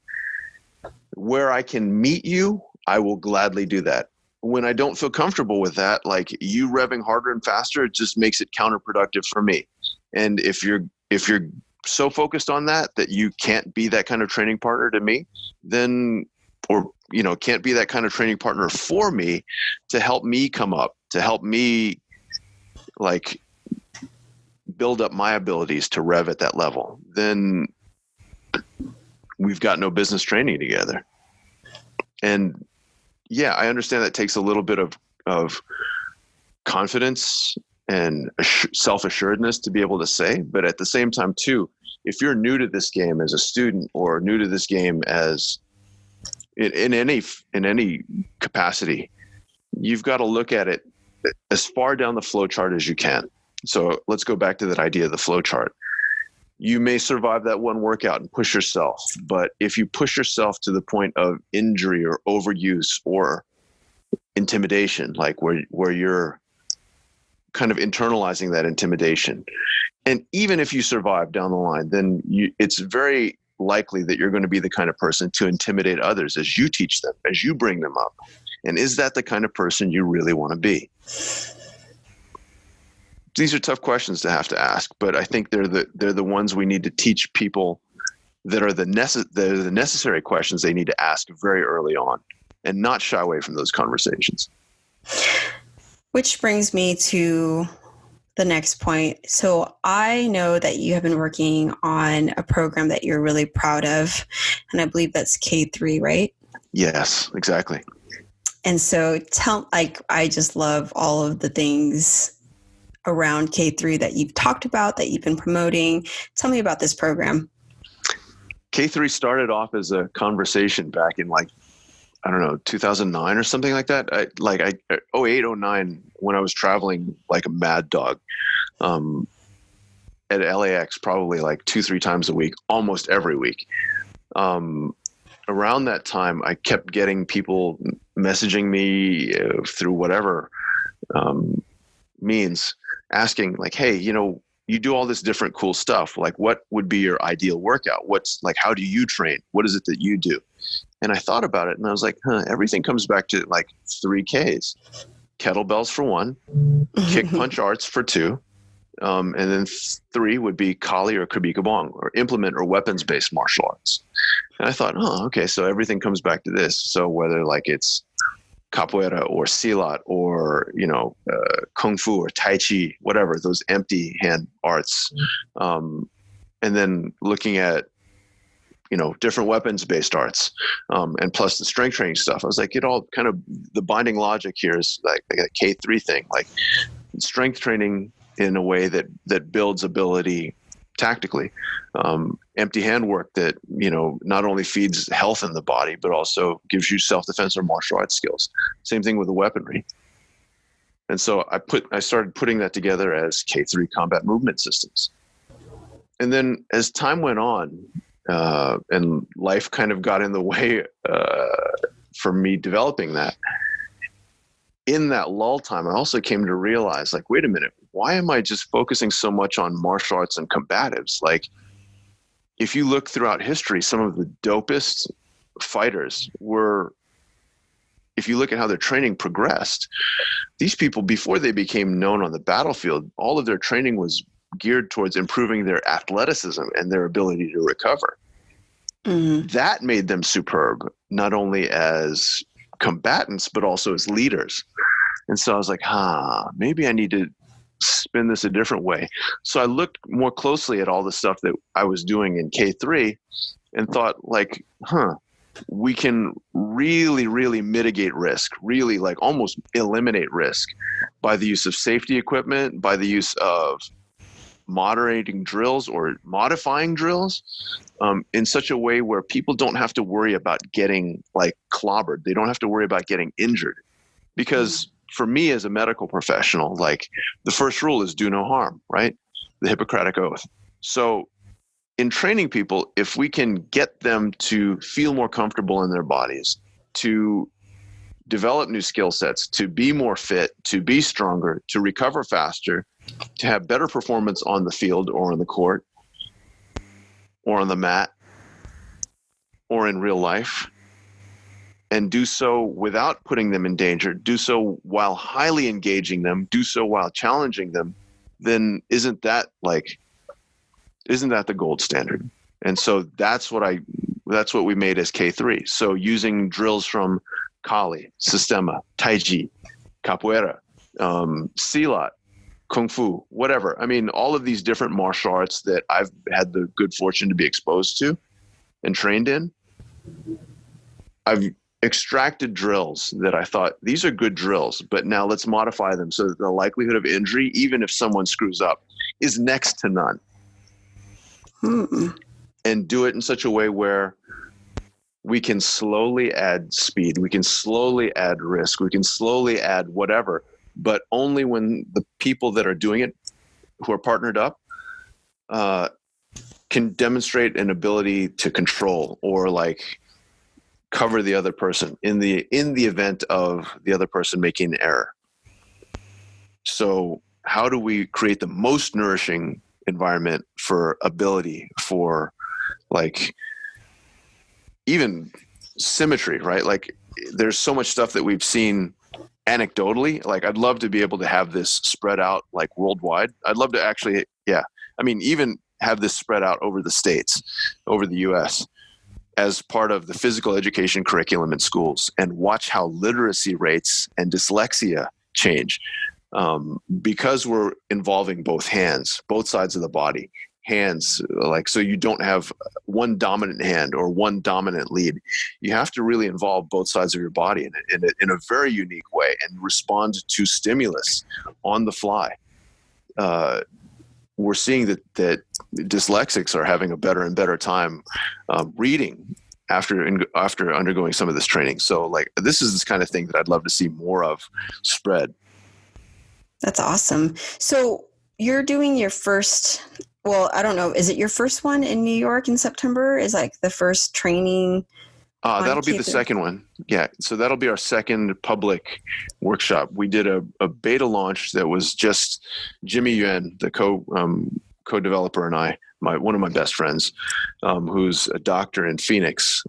Where I can meet you, I will gladly do that. When I don't feel comfortable with that, like you revving harder and faster, it just makes it counterproductive for me. And if you're so focused on that you can't be that kind of training partner to me, then, or, can't be that kind of training partner for me to help me come up, to help me like build up my abilities to rev at that level, then we've got no business training together. And yeah, I understand that takes a little bit of confidence and self-assuredness to be able to say, but at the same time too, if you're new to this game as a student or new to this game as in any capacity, you've got to look at it as far down the flow chart as you can. So let's go back to that idea of the flow chart. You may survive that one workout and push yourself, but if you push yourself to the point of injury or overuse or intimidation, like where you're kind of internalizing that intimidation, and even if you survive down the line, then it's very likely that you're going to be the kind of person to intimidate others as you teach them, as you bring them up. And is that the kind of person you really want to be? These are tough questions to have to ask, but I think they're the ones we need to teach people, that are the necessary questions they need to ask very early on, and not shy away from those conversations. Which brings me to the next point. So I know that you have been working on a program that you're really proud of, and I believe that's K3, right? Yes, exactly. And so I just love all of the things around K3 that you've talked about, that you've been promoting. Tell me about this program. K3 started off as a conversation back in 2009 or something like that. 08, 09, when I was traveling like a mad dog at LAX, probably like 2-3 times a week, almost every week. Around that time, I kept getting people messaging me through whatever means, asking like, hey, you do all this different cool stuff. Like, what would be your ideal workout? How do you train? What is it that you do? And I thought about it and I was like, everything comes back to like 3 Ks. Kettlebells for 1, kick punch arts for 2, and then 3 would be Kali or Kabikabong, or implement or weapons-based martial arts. And I thought, okay, so everything comes back to this. So whether like it's capoeira or silat or kung fu or tai chi, whatever, those empty hand arts, and then looking at different weapons based arts, and plus the strength training stuff. I was like, it all kind of, the binding logic here is like a K3 thing, like strength training in a way that builds ability tactically, empty hand work that not only feeds health in the body but also gives you self-defense or martial arts skills. Same thing with the weaponry. And so I started putting that together as K3 combat movement systems. And then as time went on, and life kind of got in the way for me developing that, in that lull time, I also came to realize, like, wait a minute, why am I just focusing so much on martial arts and combatives? Like, if you look throughout history, some of the dopest fighters were, if you look at how their training progressed, these people, before they became known on the battlefield, all of their training was geared towards improving their athleticism and their ability to recover. Mm-hmm. That made them superb, not only as combatants, but also as leaders. And so I was like, maybe I need to spin this a different way. So I looked more closely at all the stuff that I was doing in K3 and thought, like, we can really, really mitigate risk, really like almost eliminate risk by the use of safety equipment, by the use of moderating drills or modifying drills, in such a way where people don't have to worry about getting like clobbered. They don't have to worry about getting injured. Because for me as a medical professional, like, the first rule is do no harm, right? The Hippocratic Oath. So in training people, if we can get them to feel more comfortable in their bodies, to develop new skill sets, to be more fit, to be stronger, to recover faster, to have better performance on the field or on the court or on the mat or in real life, and do so without putting them in danger, do so while highly engaging them, do so while challenging them, then isn't that the gold standard? And so that's what we made as K3. So using drills from Kali, Sistema, Taiji, Capoeira, Silat, Kung Fu, whatever. I mean, all of these different martial arts that I've had the good fortune to be exposed to and trained in, I've extracted drills that I thought, these are good drills, but now let's modify them so that the likelihood of injury, even if someone screws up, is next to none. And do it in such a way where we can slowly add speed, we can slowly add risk, we can slowly add whatever, but only when the people that are doing it, who are partnered up, can demonstrate an ability to control or like cover the other person in the event of the other person making an error. So how do we create the most nourishing environment for ability, for like even symmetry, right? Like there's so much stuff that we've seen anecdotally. Like I'd love to be able to have this spread out like worldwide. I'd love to actually, even have this spread out over the States, over the US, as part of the physical education curriculum in schools, and watch how literacy rates and dyslexia change. Because we're involving both hands, both sides of the body, hands, like, so you don't have one dominant hand or one dominant lead. You have to really involve both sides of your body in a very unique way and respond to stimulus on the fly. We're seeing that dyslexics are having a better and better time reading after undergoing some of this training. So like, this is this kind of thing that I'd love to see more of spread. That's awesome. So you're doing your first, well, I don't know, is it your first one in New York in September? Is like the first training? That'll be the second one. Yeah. So that'll be our second public workshop. We did a beta launch that was just Jimmy Yuan, the co-developer, and I, one of my best friends, who's a doctor in Phoenix,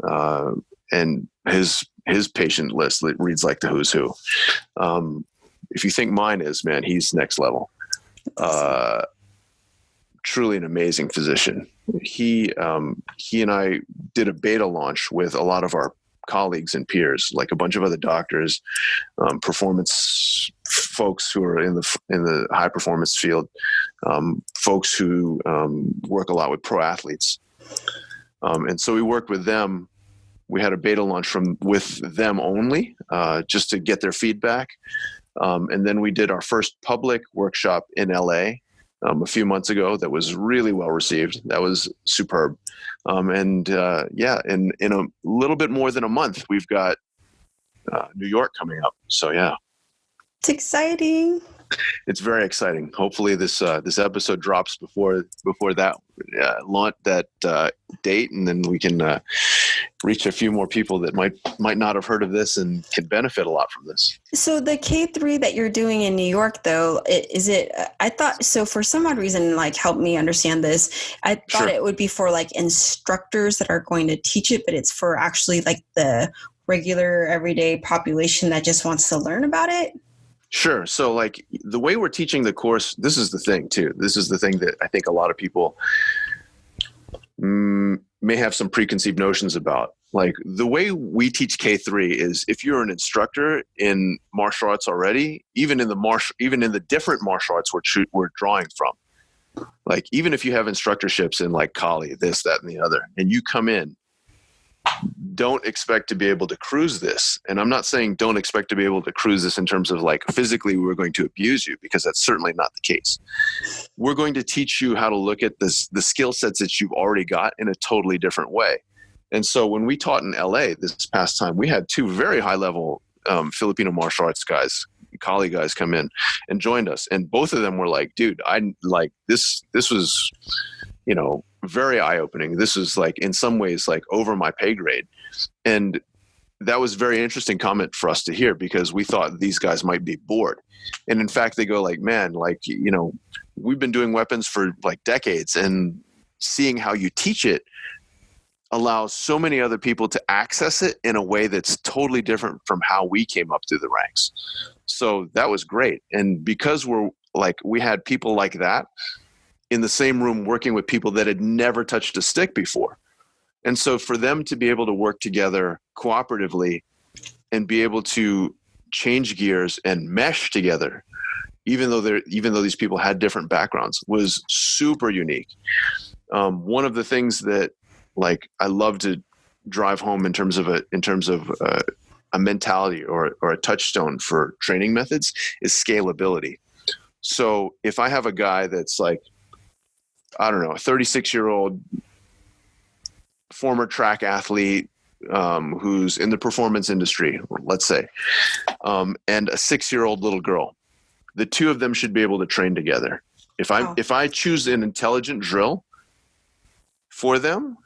and his patient list reads like the who's who. If you think mine is, man, he's next level. Truly an amazing physician. He and I did a beta launch with a lot of our colleagues and peers, like a bunch of other doctors, performance folks who are in the high performance field, folks who work a lot with pro athletes. And so we worked with them. We had a beta launch with them only, just to get their feedback. And then we did our first public workshop in LA a few months ago that was really well received. That was superb. In a little bit more than a month, we've got New York coming up. So yeah. It's exciting. It's very exciting. Hopefully this episode drops before that launch, that date, and then we can reach a few more people that might not have heard of this and can benefit a lot from this. So the K3 that you're doing in New York, though, I thought, so for some odd reason, like help me understand this, I thought it would be for like instructors that are going to teach it, but it's for actually like the regular everyday population that just wants to learn about it. Sure. So like the way we're teaching the course, this is the thing too. This is the thing that I think a lot of people may have some preconceived notions about. Like the way we teach K3 is, if you're an instructor in martial arts already, even in the different martial arts we're drawing from, like even if you have instructorships in like Kali, this, that, and the other, and you come in, don't expect to be able to cruise this. And I'm not saying don't expect to be able to cruise this in terms of like physically we're going to abuse you, because that's certainly not the case. We're going to teach you how to look at the skill sets that you've already got in a totally different way. And so when we taught in LA this past time, we had two very high level Filipino martial arts guys, Kali guys, come in and joined us. And both of them were like, dude, I like this was, very eye-opening. This was like, in some ways, like over my pay grade. And that was a very interesting comment for us to hear, because we thought these guys might be bored. And in fact, they go like, man, like, we've been doing weapons for like decades, and seeing how you teach it allows so many other people to access it in a way that's totally different from how we came up through the ranks. So that was great. And because we had people like that in the same room working with people that had never touched a stick before. And so for them to be able to work together cooperatively and be able to change gears and mesh together, even though these people had different backgrounds, was super unique. One of the things that like I love to drive home in terms of a mentality or a touchstone for training methods is scalability. So if I have a guy that's like, I don't know, a 36-year-old former track athlete who's in the performance industry, let's say, and a 6-year-old little girl, the two of them should be able to train together. If I choose an intelligent drill for them,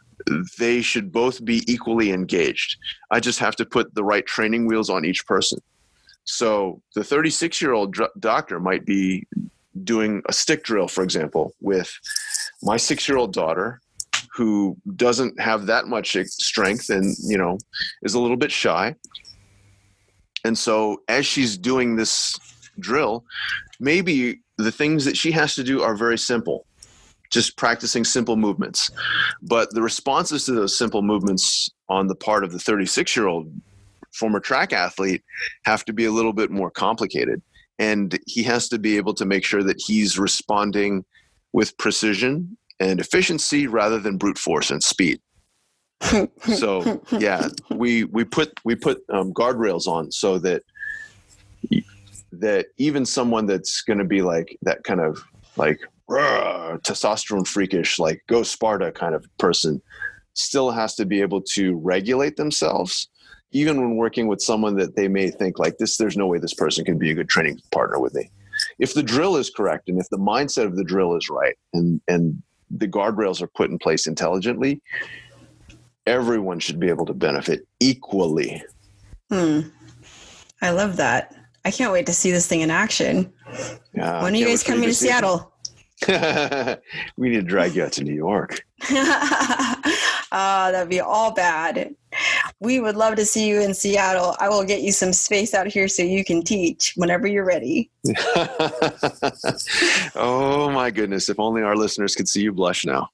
they should both be equally engaged. I just have to put the right training wheels on each person. So the 36-year-old doctor might be doing a stick drill, for example, with my 6-year-old daughter, who doesn't have that much strength and, is a little bit shy. And so as she's doing this drill, maybe the things that she has to do are very simple, just practicing simple movements. But the responses to those simple movements on the part of the 36-year-old former track athlete have to be a little bit more complicated. And he has to be able to make sure that he's responding with precision and efficiency rather than brute force and speed. So yeah, we put guardrails on so that even someone that's going to be like that kind of like testosterone freakish, like go Sparta kind of person, still has to be able to regulate themselves, even when working with someone that they may think like this, there's no way this person can be a good training partner with me. If the drill is correct, and if the mindset of the drill is right, and the guardrails are put in place intelligently, everyone should be able to benefit equally. I love that. I can't wait to see this thing in action. Yeah, when are you guys coming to Seattle? We need to drag you out to New York. That'd be all bad. We would love to see you in Seattle. I will get you some space out here so you can teach whenever you're ready. Oh my goodness. If only our listeners could see you blush now.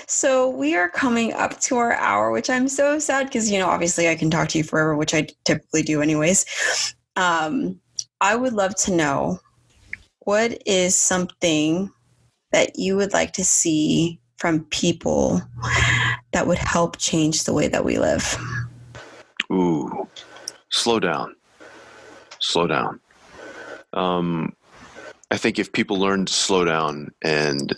So we are coming up to our hour, which I'm so sad because, obviously I can talk to you forever, which I typically do anyways. I would love to know, what is something that you would like to see from people that would help change the way that we live? Ooh, slow down. I think if people learn to slow down and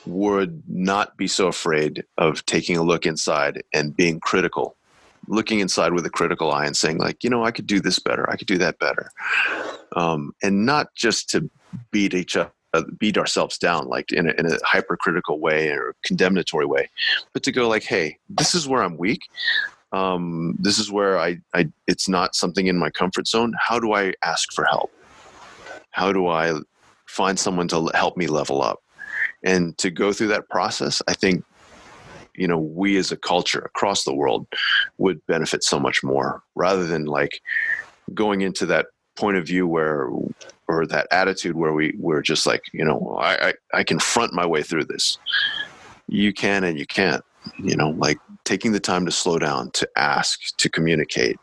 would not be so afraid of taking a look inside and being critical, looking inside with a critical eye and saying like, I could do this better. I could do that better. And not just to beat ourselves down, like in a hypercritical way or condemnatory way, but to go like, hey, this is where I'm weak. This is where I it's not something in my comfort zone. How do I ask for help? How do I find someone to help me level up? And to go through that process, I think, we as a culture across the world would benefit so much more, rather than like going into that point of view or that attitude where we're just like, I can front my way through this. You can and you can't, like taking the time to slow down, to ask, to communicate,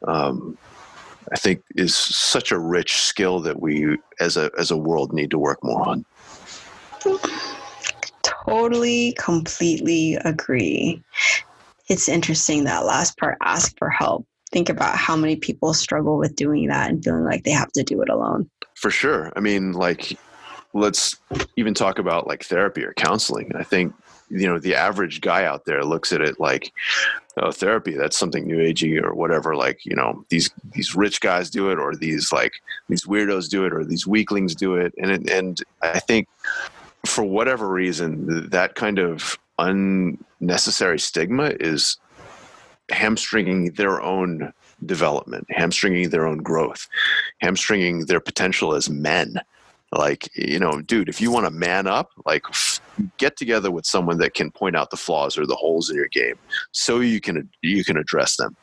I think is such a rich skill that we as a world need to work more on. Totally, completely agree. It's interesting, that last part, ask for help. Think about how many people struggle with doing that and feeling like they have to do it alone. For sure. I mean, like, let's even talk about like therapy or counseling. I think, the average guy out there looks at it like, oh, therapy, that's something new agey or whatever. Like, these rich guys do it, or these weirdos do it, or these weaklings do it. And I think for whatever reason, that kind of unnecessary stigma is hamstringing their own development, hamstringing their own growth, hamstringing their potential as men. Like, dude, if you want to man up, like, get together with someone that can point out the flaws or the holes in your game so you can address them,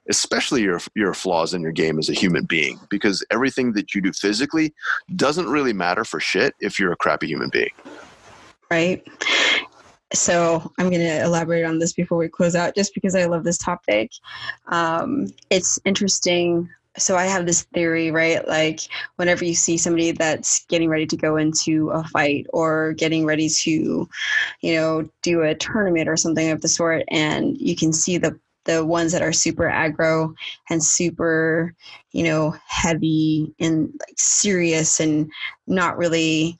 especially your flaws in your game as a human being, because everything that you do physically doesn't really matter for shit if you're a crappy human being. Right. So I'm going to elaborate on this before we close out, just because I love this topic. It's interesting. So I have this theory, right? Like, whenever you see somebody that's getting ready to go into a fight or getting ready to, do a tournament or something of the sort, and you can see the ones that are super aggro and super, heavy and like serious and not really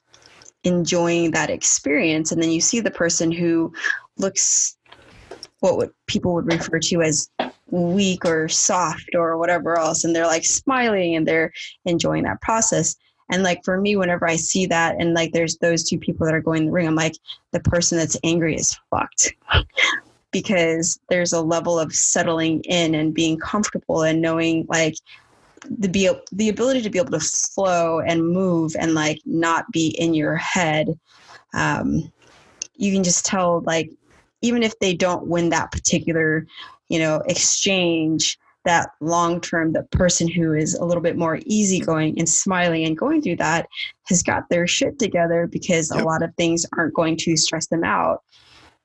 enjoying that experience. And then you see the person who looks people would refer to as weak or soft or whatever else, and they're like smiling and they're enjoying that process. And like, for me, whenever I see that and like there's those two people that are going in the ring, I'm like, the person that's angry is fucked. Because there's a level of settling in and being comfortable and knowing like the ability to be able to flow and move and like not be in your head. You can just tell, like, even if they don't win that particular, exchange, that long term, the person who is a little bit more easygoing and smiling and going through that has got their shit together, because a lot of things aren't going to stress them out.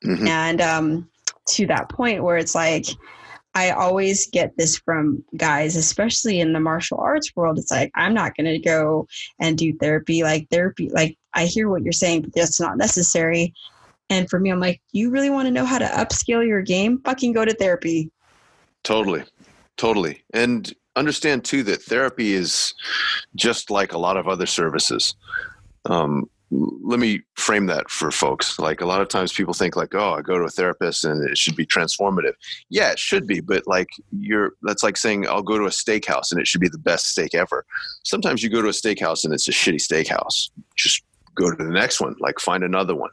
Mm-hmm. And to that point where it's like, I always get this from guys, especially in the martial arts world. It's like, I'm not going to go and do therapy. Like, I hear what you're saying, but that's not necessary. And for me, I'm like, you really want to know how to upscale your game? Fucking go to therapy. Totally. And understand too that therapy is just like a lot of other services. Let me frame that for folks. Like, a lot of times people think like, oh, I go to a therapist and it should be transformative. Yeah, it should be. But like, that's like saying I'll go to a steakhouse and it should be the best steak ever. Sometimes you go to a steakhouse and it's a shitty steakhouse. Just go to the next one, like find another one.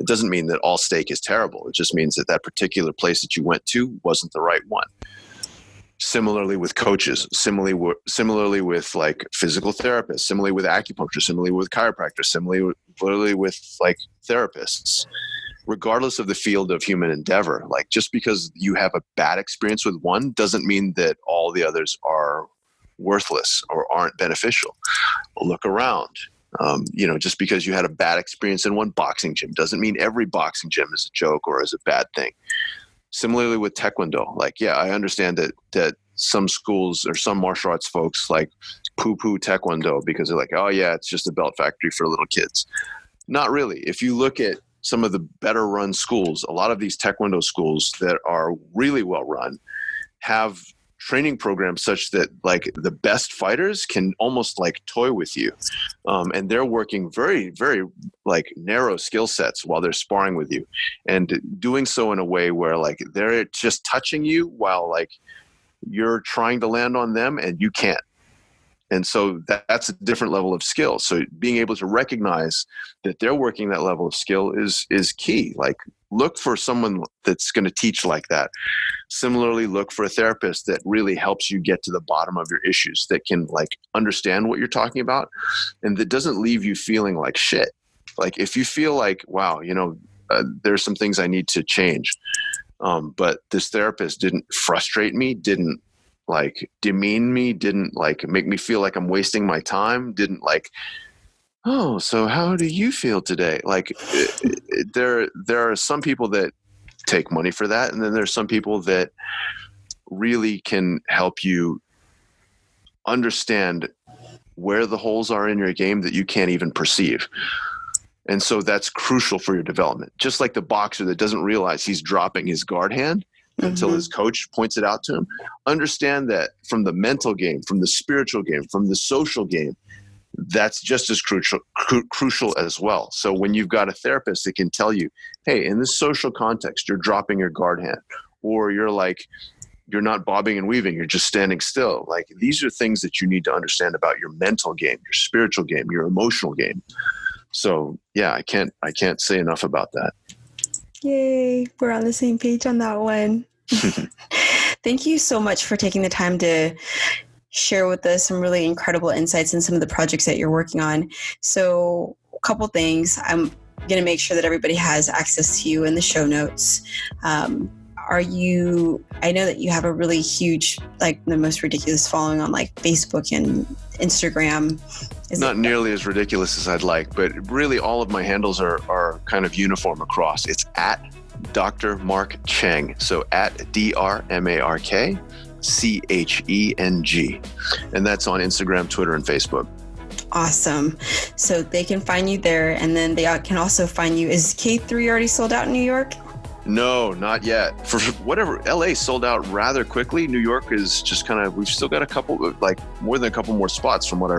It doesn't mean that all steak is terrible. It just means that particular place that you went to wasn't the right one. Similarly with coaches, similarly with like physical therapists, similarly with acupuncture, similarly with chiropractors, similarly with like therapists. Regardless of the field of human endeavor, like, just because you have a bad experience with one doesn't mean that all the others are worthless or aren't beneficial. Look around. Just because you had a bad experience in one boxing gym doesn't mean every boxing gym is a joke or is a bad thing. Similarly with Taekwondo, like, yeah, I understand that some schools or some martial arts folks like poo-poo Taekwondo because they're like, oh yeah, it's just a belt factory for little kids. Not really. If you look at some of the better run schools, a lot of these Taekwondo schools that are really well run have training programs such that like the best fighters can almost like toy with you. And they're working very, very like narrow skill sets while they're sparring with you, and doing so in a way where like they're just touching you while like you're trying to land on them and you can't. And so that's a different level of skill. So being able to recognize that they're working that level of skill is key. Like, look for someone that's going to teach like that. Similarly, look for a therapist that really helps you get to the bottom of your issues, that can like understand what you're talking about and that doesn't leave you feeling like shit. Like, if you feel like, wow, there's some things I need to change. But this therapist didn't frustrate me, didn't like demean me, didn't like make me feel like I'm wasting my time, didn't like, oh, so how do you feel today? Like, there are some people that take money for that. And then there's some people that really can help you understand where the holes are in your game that you can't even perceive. And so that's crucial for your development. Just like the boxer that doesn't realize he's dropping his guard hand until his coach points it out to him. Understand that from the mental game, from the spiritual game, from the social game, that's just as crucial as well. So when you've got a therapist that can tell you, hey, in this social context, you're dropping your guard hand, or you're not bobbing and weaving, you're just standing still. Like, these are things that you need to understand about your mental game, your spiritual game, your emotional game. So yeah, I can't say enough about that. Yay, we're on the same page on that one. Thank you so much for taking the time to share with us some really incredible insights in some of the projects that you're working on. So a couple things. I'm going to make sure that everybody has access to you in the show notes. I know that you have a really huge, like the most ridiculous following on like Facebook and Instagram. Not nearly as ridiculous as I'd like, but really all of my handles are kind of uniform across. It's at Dr. Mark Cheng. So at DrMarkCheng. And that's on Instagram, Twitter, and Facebook. Awesome. So they can find you there, and then they can also find you. Is K3 already sold out in New York? No, not yet. For whatever, LA sold out rather quickly. New York is just kind of, we've still got a couple, like more than a couple more spots from what I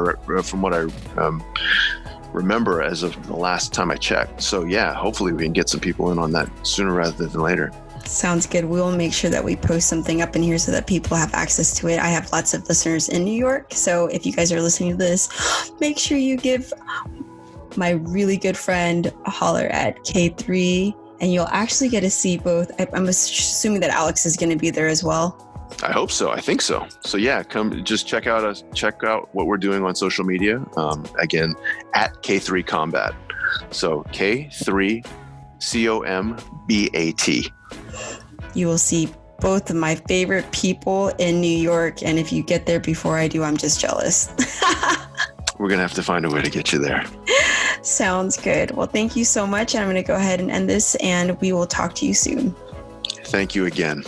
remember as of the last time I checked. So yeah, hopefully we can get some people in on that sooner rather than later. Sounds good. We will make sure that we post something up in here so that people have access to it. I have lots of listeners in New York. So if you guys are listening to this, make sure you give my really good friend a holler at K3, and you'll actually get to see both. I'm assuming that Alex is going to be there as well. I hope so. I think so. So yeah, come just check out what we're doing on social media. Again, at K3 Combat. So K3 COMBAT. You will see both of my favorite people in New York. And if you get there before I do, I'm just jealous. We're going to have to find a way to get you there. Sounds good. Well, thank you so much. I'm going to go ahead and end this, and we will talk to you soon. Thank you again.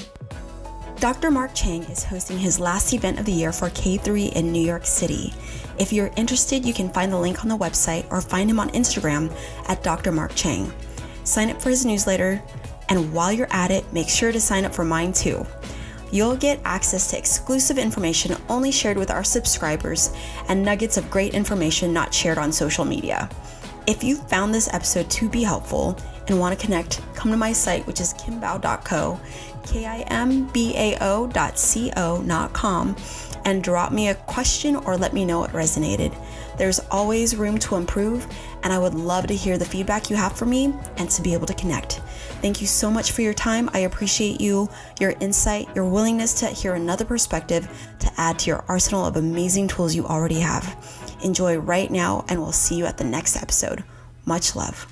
Dr. Mark Cheng is hosting his last event of the year for K3 in New York City. If you're interested, you can find the link on the website or find him on Instagram at Dr. Mark Cheng. Sign up for his newsletter, and while you're at it, make sure to sign up for mine too. You'll get access to exclusive information only shared with our subscribers and nuggets of great information not shared on social media. If you found this episode to be helpful and want to connect, come to my site, which is kimbao.co, kimbao.co.com, and drop me a question or let me know what resonated. There's always room to improve, and I would love to hear the feedback you have for me and to be able to connect. Thank you so much for your time. I appreciate you, your insight, your willingness to hear another perspective to add to your arsenal of amazing tools you already have. Enjoy right now, and we'll see you at the next episode. Much love.